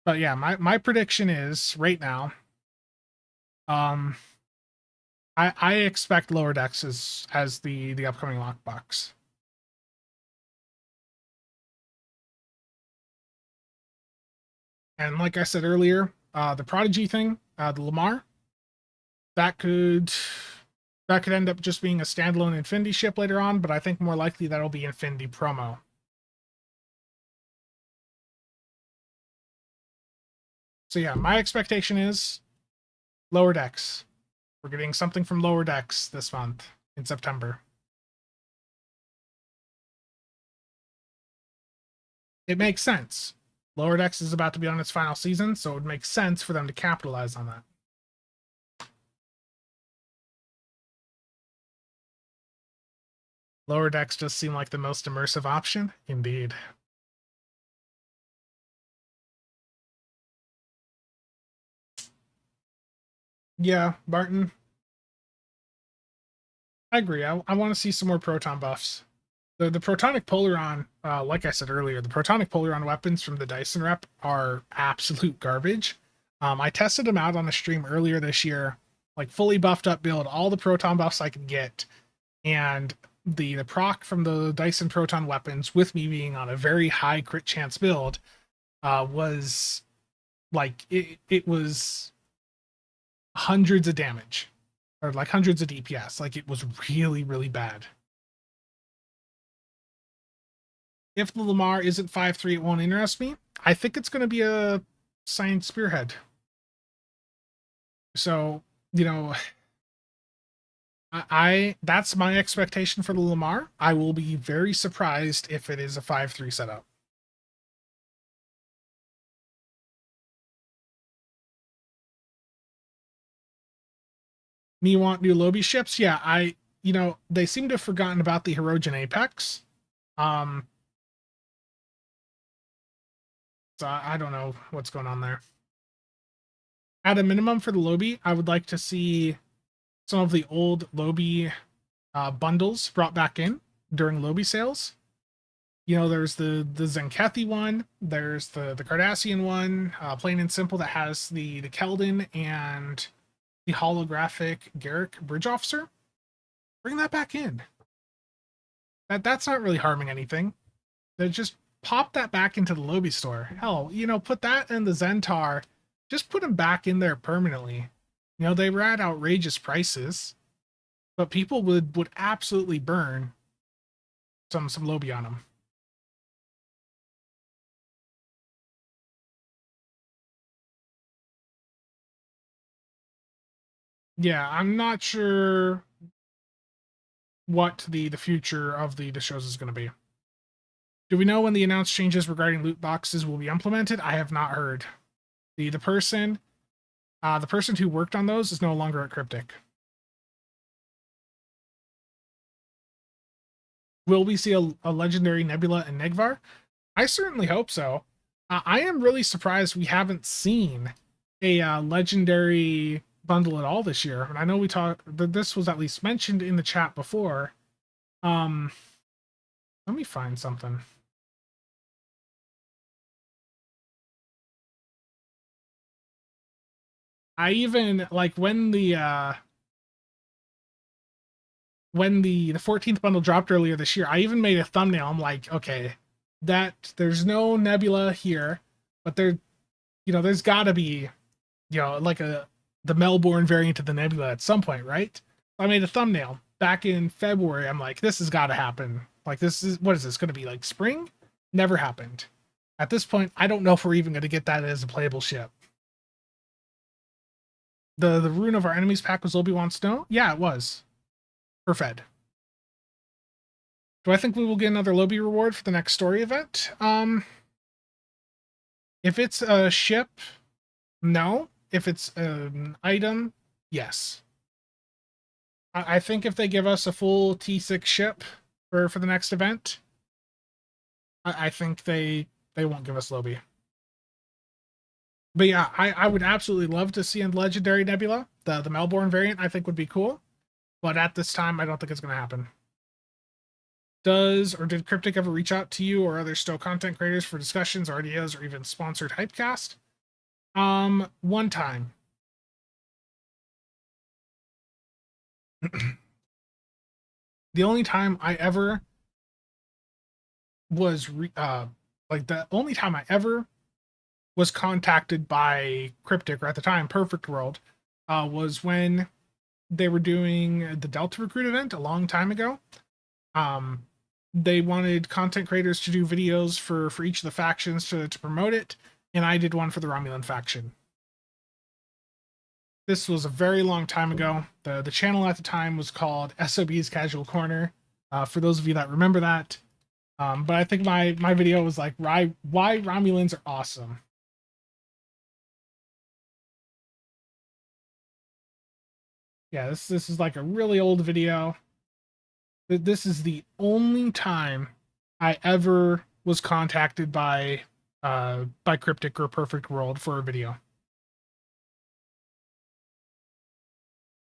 But yeah, my prediction is right now, I expect lower decks as the upcoming lockbox. And like I said earlier, the Prodigy thing, the Lamar, that could end up just being a standalone Infinity ship later on, but I think more likely that'll be Infinity promo. So yeah, my expectation is lower decks. We're getting something from lower decks this month in September. It makes sense. Lower decks is about to be on its final season, so it would make sense for them to capitalize on that. Lower decks just seem like the most immersive option. Indeed. Yeah, Barton. I agree. I want to see some more proton buffs. The protonic polaron, like I said earlier, the protonic polaron weapons from the Dyson rep are absolute garbage. I tested them out on the stream earlier this year, like fully buffed up build, all the proton buffs I could get, and the proc from the Dyson Proton weapons, with me being on a very high crit chance build, was like it was hundreds of damage, or like hundreds of DPS. Like, it was really, really bad. If the Lamar isn't 5-3, it won't interest me. I think it's going to be a Science Spearhead. So, you know, I that's my expectation for the Lamar. I will be very surprised if it is a 5-3 setup. Me want new Lobby ships? Yeah, they seem to have forgotten about the Herogen Apex. So I don't know what's going on there. At a minimum for the Lobby, I would like to see some of the old Lobby bundles brought back in during Lobby sales. There's the Zenkethi one, there's the Cardassian one, plain and simple, that has the Keldon and the holographic Garrick Bridge Officer. Bring that back in. That's not really harming anything. They just pop that back into the Lobby store. Hell, put that and the Zentar, just put them back in there permanently. They were at outrageous prices, but people would absolutely burn some Lobby on them. Yeah, I'm not sure what the future of the shows is going to be. Do we know when the announced changes regarding loot boxes will be implemented? I have not heard. The person who worked on those is no longer at Cryptic. Will we see a legendary Nebula and Negvar? I certainly hope so. I am really surprised we haven't seen a legendary bundle at all this year. And I know this was at least mentioned in the chat before. Let me find something. I even, like, when the 14th bundle dropped earlier this year, I even made a thumbnail. I'm like, okay, that there's no Nebula here, but there's gotta be, like the Melbourne variant of the Nebula at some point, right? I made a thumbnail back in February. I'm like, this has got to happen. Like, what is this going to be, like spring? Never happened. At this point, I don't know if we're even going to get that as a playable ship. The rune of our enemies pack was Obi-Wan Snow? Yeah, it was. For Fed. Do I think we will get another Lobby reward for the next story event? If it's a ship, no. If it's an item, yes. I think if they give us a full T6 ship for the next event, I think they won't give us Lobby. But yeah, I would absolutely love to see a Legendary Nebula. The Melbourne variant, I think, would be cool. But at this time, I don't think it's going to happen. Did Cryptic ever reach out to you or other Stowe content creators for discussions or ideas or even sponsored Hypecast? One time. The only time I ever was the only time I ever was contacted by Cryptic, or at the time Perfect World, was when they were doing the Delta Recruit event a long time ago. They wanted content creators to do videos for each of the factions to promote it, and I did one for the Romulan faction. This was a very long time ago. The channel at the time was called SOB's Casual Corner, for those of you that remember that. But I think my video was like, why Romulans are awesome. Yeah, this is like a really old video. This is the only time I ever was contacted by Cryptic or Perfect World for a video.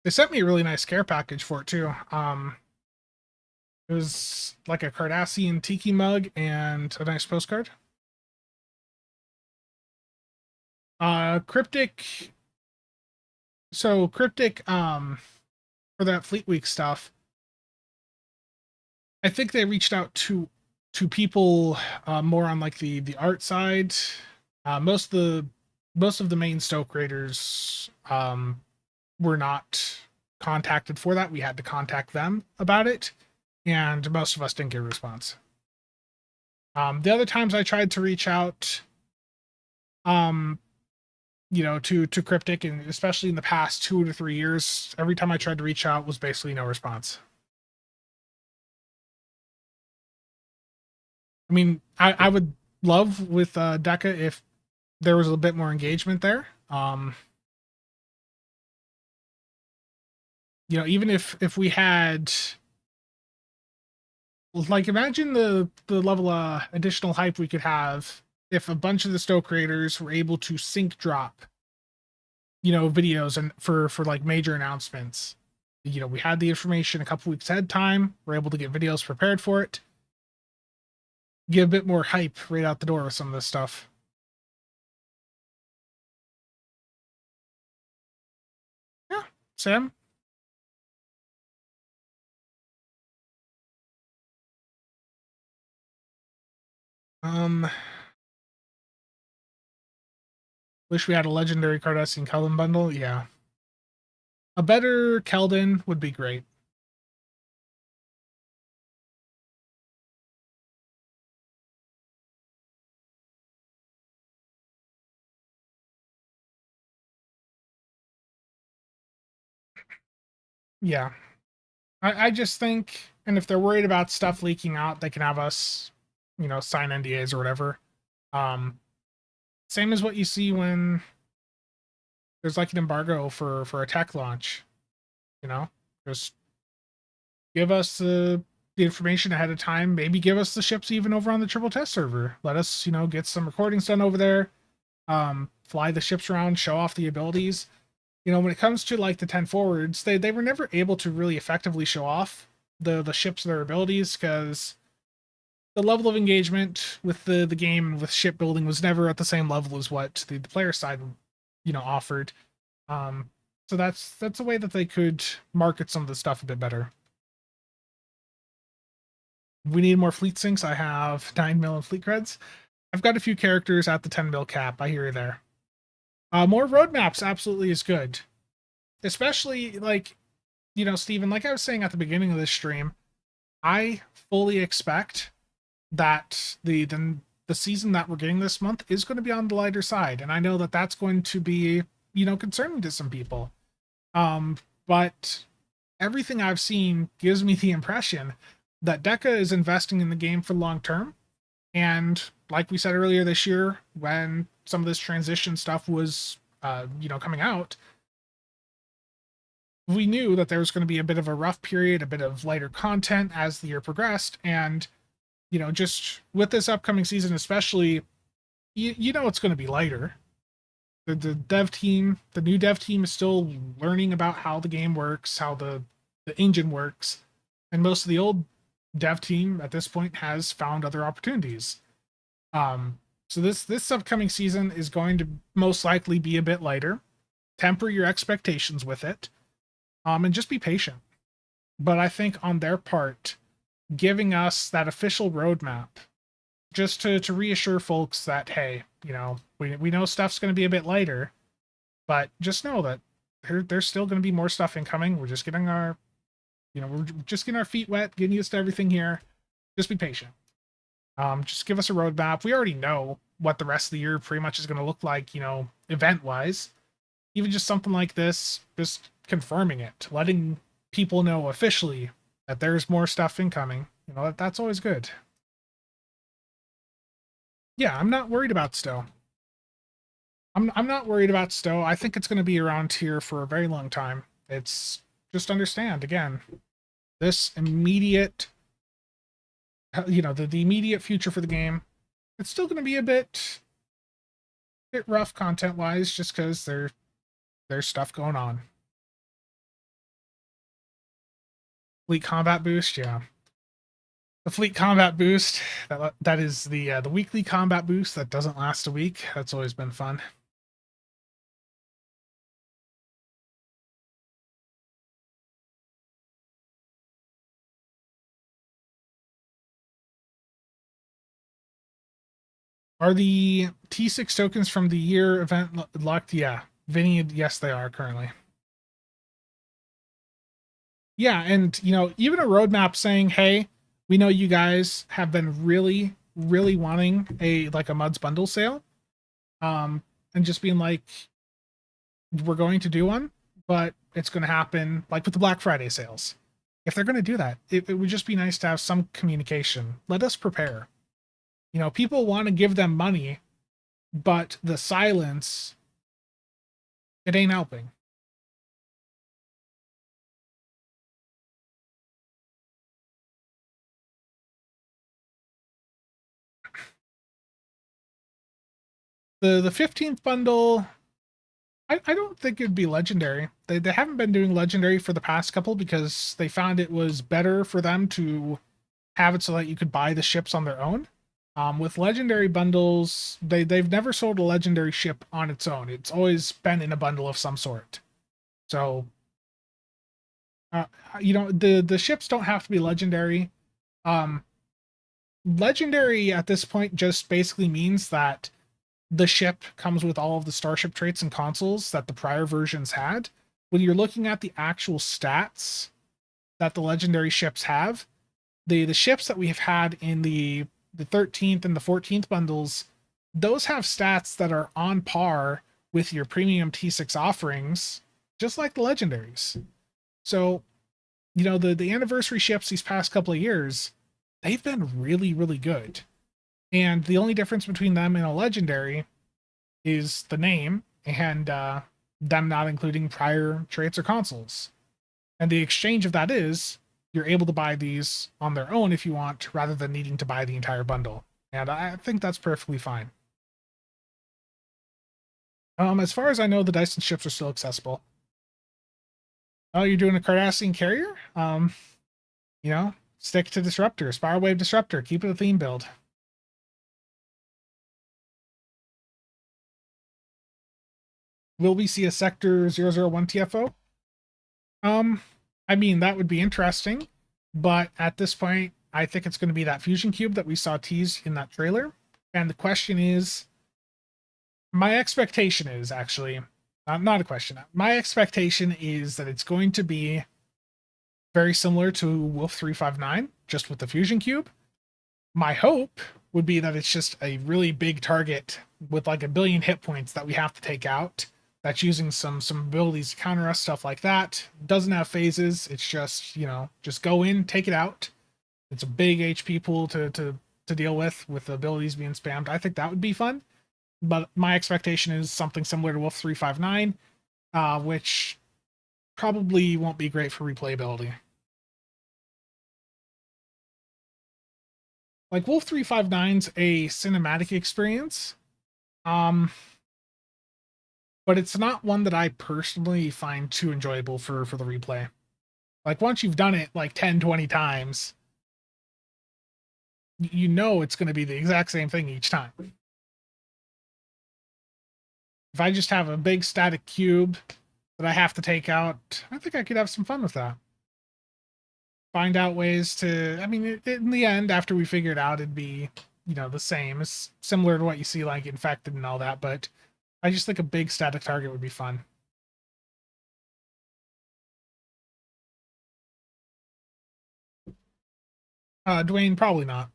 They sent me a really nice care package for it too. It was like a Cardassian tiki mug and a nice postcard. Cryptic. So Cryptic, for that Fleet Week stuff, I think they reached out to people more on like the art side. Most of the main Stoke creators were not contacted for that. We had to contact them about it, and most of us didn't get a response. The other times I tried to reach out, um, to Cryptic, and especially in the past 2 to 3 years, every time I tried to reach out was basically no response. I mean, I would love with Deca if there was a bit more engagement there. Even if we had, like, imagine the level of additional hype we could have if a bunch of the Stoke creators were able to sync drop, videos and for like major announcements. We had the information a couple weeks ahead of time. We're able to get videos prepared for it. Get a bit more hype right out the door with some of this stuff. Yeah, Sam. Um, Wish we had a legendary Cardassian Keldon bundle. Yeah, a better Keldon would be great. Yeah, I just think, and if they're worried about stuff leaking out, they can have us, sign NDAs or whatever. Um, Same as what you see when there's like an embargo for a tech launch. Just give us the information ahead of time. Maybe give us the ships even over on the triple test server. Let us, get some recordings done over there. Fly the ships around, show off the abilities. When it comes to like the 10 forwards, they were never able to really effectively show off the ships their abilities, because the level of engagement with the game with shipbuilding was never at the same level as what the player side offered. um so that's a way that they could market some of the stuff a bit better. We need more fleet syncs. I have 9 mil in fleet creds. I've got a few characters at the 10 mil cap. I hear you there. More roadmaps absolutely is good, especially like, Steven, like I was saying at the beginning of this stream, I fully expect that the season that we're getting this month is going to be on the lighter side, and I know that that's going to be, concerning to some people. But everything I've seen gives me the impression that Deca is investing in the game for long term. And like we said earlier this year, when some of this transition stuff was, coming out, we knew that there was going to be a bit of a rough period, a bit of lighter content as the year progressed. And, just with this upcoming season, especially, it's going to be lighter. The new dev team is still learning about how the game works, how the engine works. And most of the old dev team at this point has found other opportunities. So this upcoming season is going to most likely be a bit lighter. Temper your expectations with it, and just be patient. But I think on their part, giving us that official roadmap, just to reassure folks that, hey, we know stuff's going to be a bit lighter, but just know that there's still going to be more stuff incoming. We're just getting our feet wet, getting used to everything here. Just be patient. Just give us a roadmap. We already know what the rest of the year pretty much is going to look like, event wise. Even just something like this, just confirming it, letting people know officially that there's more stuff incoming. That's always good. Yeah, I'm not worried about Stowe. I'm not worried about Stowe. I think it's going to be around here for a very long time. It's just understand again, this immediate, the immediate future for the game. It's still going to be a bit rough content wise, just because there's stuff going on. Fleet combat boost, yeah. The fleet combat boost, that is the weekly combat boost that doesn't last a week. That's always been fun. Are the T6 tokens from the year event locked? Yeah. Vinny, yes, they are currently. Yeah, and even a roadmap saying, "Hey, we know you guys have been really, really wanting a Muds bundle sale," and just being like, "We're going to do one, but it's going to happen like with the Black Friday sales." If they're going to do that, it would just be nice to have some communication. Let us prepare. People want to give them money, but the silence, it ain't helping. The 15th bundle, I don't think it'd be legendary. They haven't been doing legendary for the past couple because they found it was better for them to have it so that you could buy the ships on their own. With legendary bundles, they've never sold a legendary ship on its own. It's always been in a bundle of some sort. So, the ships don't have to be legendary. Um, Legendary at this point just basically means that the ship comes with all of the starship traits and consoles that the prior versions had. When you're looking at the actual stats that the legendary ships have, the ships that we have had in the 13th and the 14th bundles, those have stats that are on par with your premium T6 offerings, just like the legendaries. So, the anniversary ships these past couple of years, they've been really, really good. And the only difference between them and a legendary is the name and them not including prior traits or consoles. And the exchange of that is you're able to buy these on their own if you want, rather than needing to buy the entire bundle. And I think that's perfectly fine. As far as I know, the Dyson ships are still accessible. Oh, you're doing a Cardassian carrier? Stick to Disruptor, Spiral Wave Disruptor, keep it a theme build. Will we see a Sector 001 TFO? I mean, that would be interesting, but at this point, I think it's going to be that fusion cube that we saw teased in that trailer. And the question is, my expectation is actually not a question. My expectation is that it's going to be very similar to Wolf 359, just with the fusion cube. My hope would be that it's just a really big target with like 1 billion hit points that we have to take out. That's using some abilities to counter us, stuff like that. Doesn't have phases. It's just just go in, take it out. It's a big HP pool to deal with the abilities being spammed. I think that would be fun. But my expectation is something similar to Wolf 359, which probably won't be great for replayability. Like Wolf 359's a cinematic experience, but it's not one that I personally find too enjoyable for the replay. Like once you've done it like 10, 20 times, it's going to be the exact same thing each time. If I just have a big static cube that I have to take out, I think I could have some fun with that. Find out ways to, I mean, in the end, after we figure it out, it'd be, the same. It's similar to what you see like Infected and all that, but I just think a big static target would be fun. Dwayne, probably not.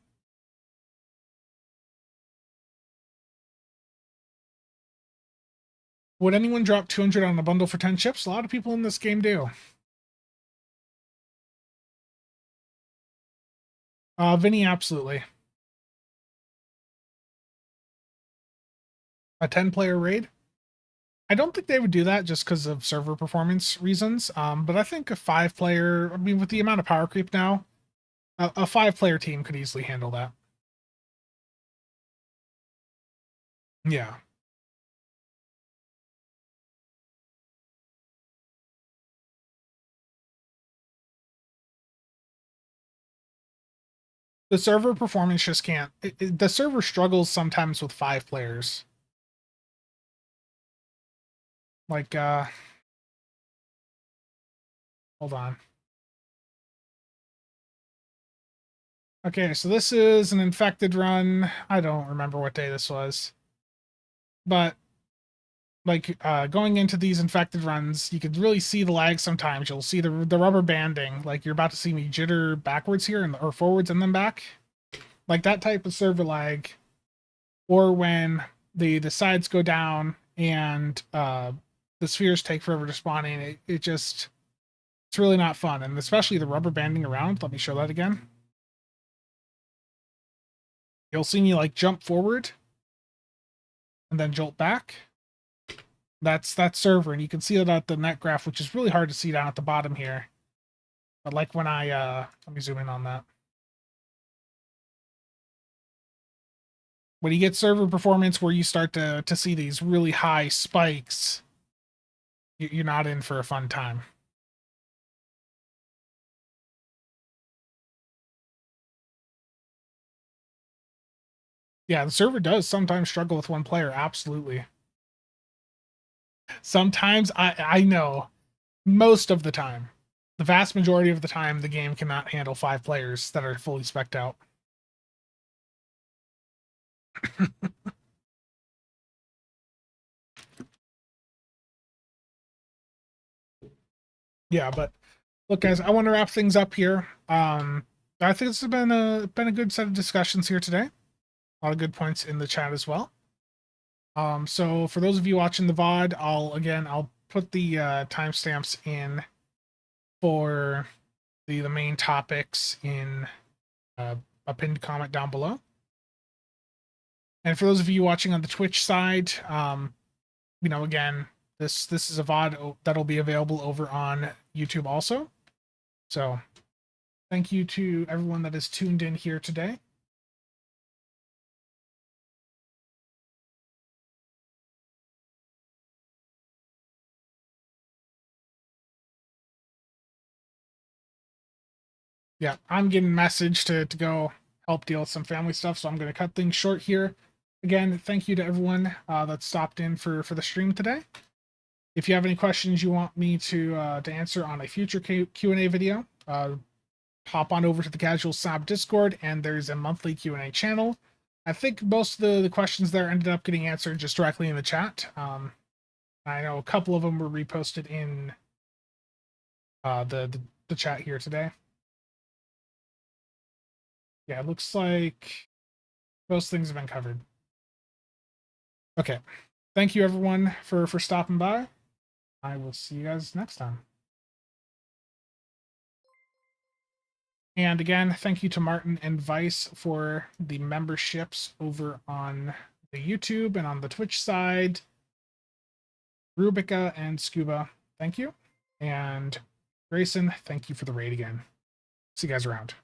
Would anyone drop 200 on a bundle for 10 chips? A lot of people in this game do. Vinny, absolutely. A 10-player raid? I don't think they would do that just because of server performance reasons. But I think a 5-player, I mean, with the amount of power creep now, a 5-player team could easily handle that. Yeah. The server performance just can't. The server struggles sometimes with 5 players. Like, hold on. Okay, so this is an infected run. I don't remember what day this was. But like going into these infected runs, you could really see the lag sometimes. You'll see the rubber banding. Like you're about to see me jitter backwards here or forwards and then back. Like that type of server lag. Or when the sides go down and the spheres take forever to spawn in, it's really not fun. And especially the rubber banding around. Let me show that again. You'll see me like jump forward and then jolt back. That's server, and you can see it at the net graph, which is really hard to see down at the bottom here. But like when I let me zoom in on that. When you get server performance where you start to see these really high spikes, you're not in for a fun time. Yeah, the server does sometimes struggle with one player, absolutely. Sometimes I know, most of the time, the vast majority of the time, the game cannot handle 5 players that are fully spec'd out. Yeah, but look, guys, I want to wrap things up here. I think this has been a good set of discussions here today. A lot of good points in the chat as well. So for those of you watching the VOD, I'll put the timestamps in for the main topics in a pinned comment down below. And for those of you watching on the Twitch side, again, this is a VOD that'll be available over on YouTube also. So thank you to everyone that is tuned in here today. Yeah, I'm getting messaged to go help deal with some family stuff, so I'm going to cut things short here. Again, thank you to everyone that stopped in for the stream today. If you have any questions you want me to answer on a future Q&A video, hop on over to the CasualSAB Discord, and there's a monthly Q&A channel. I think most of the questions there ended up getting answered just directly in the chat. I know a couple of them were reposted in the chat here today. Yeah, it looks like most things have been covered. Okay. Thank you, everyone, for stopping by. I will see you guys next time. And again, thank you to Martin and Vice for the memberships over on the YouTube and on the Twitch side. Rubica and Scuba, thank you. And Grayson, thank you for the raid again. See you guys around.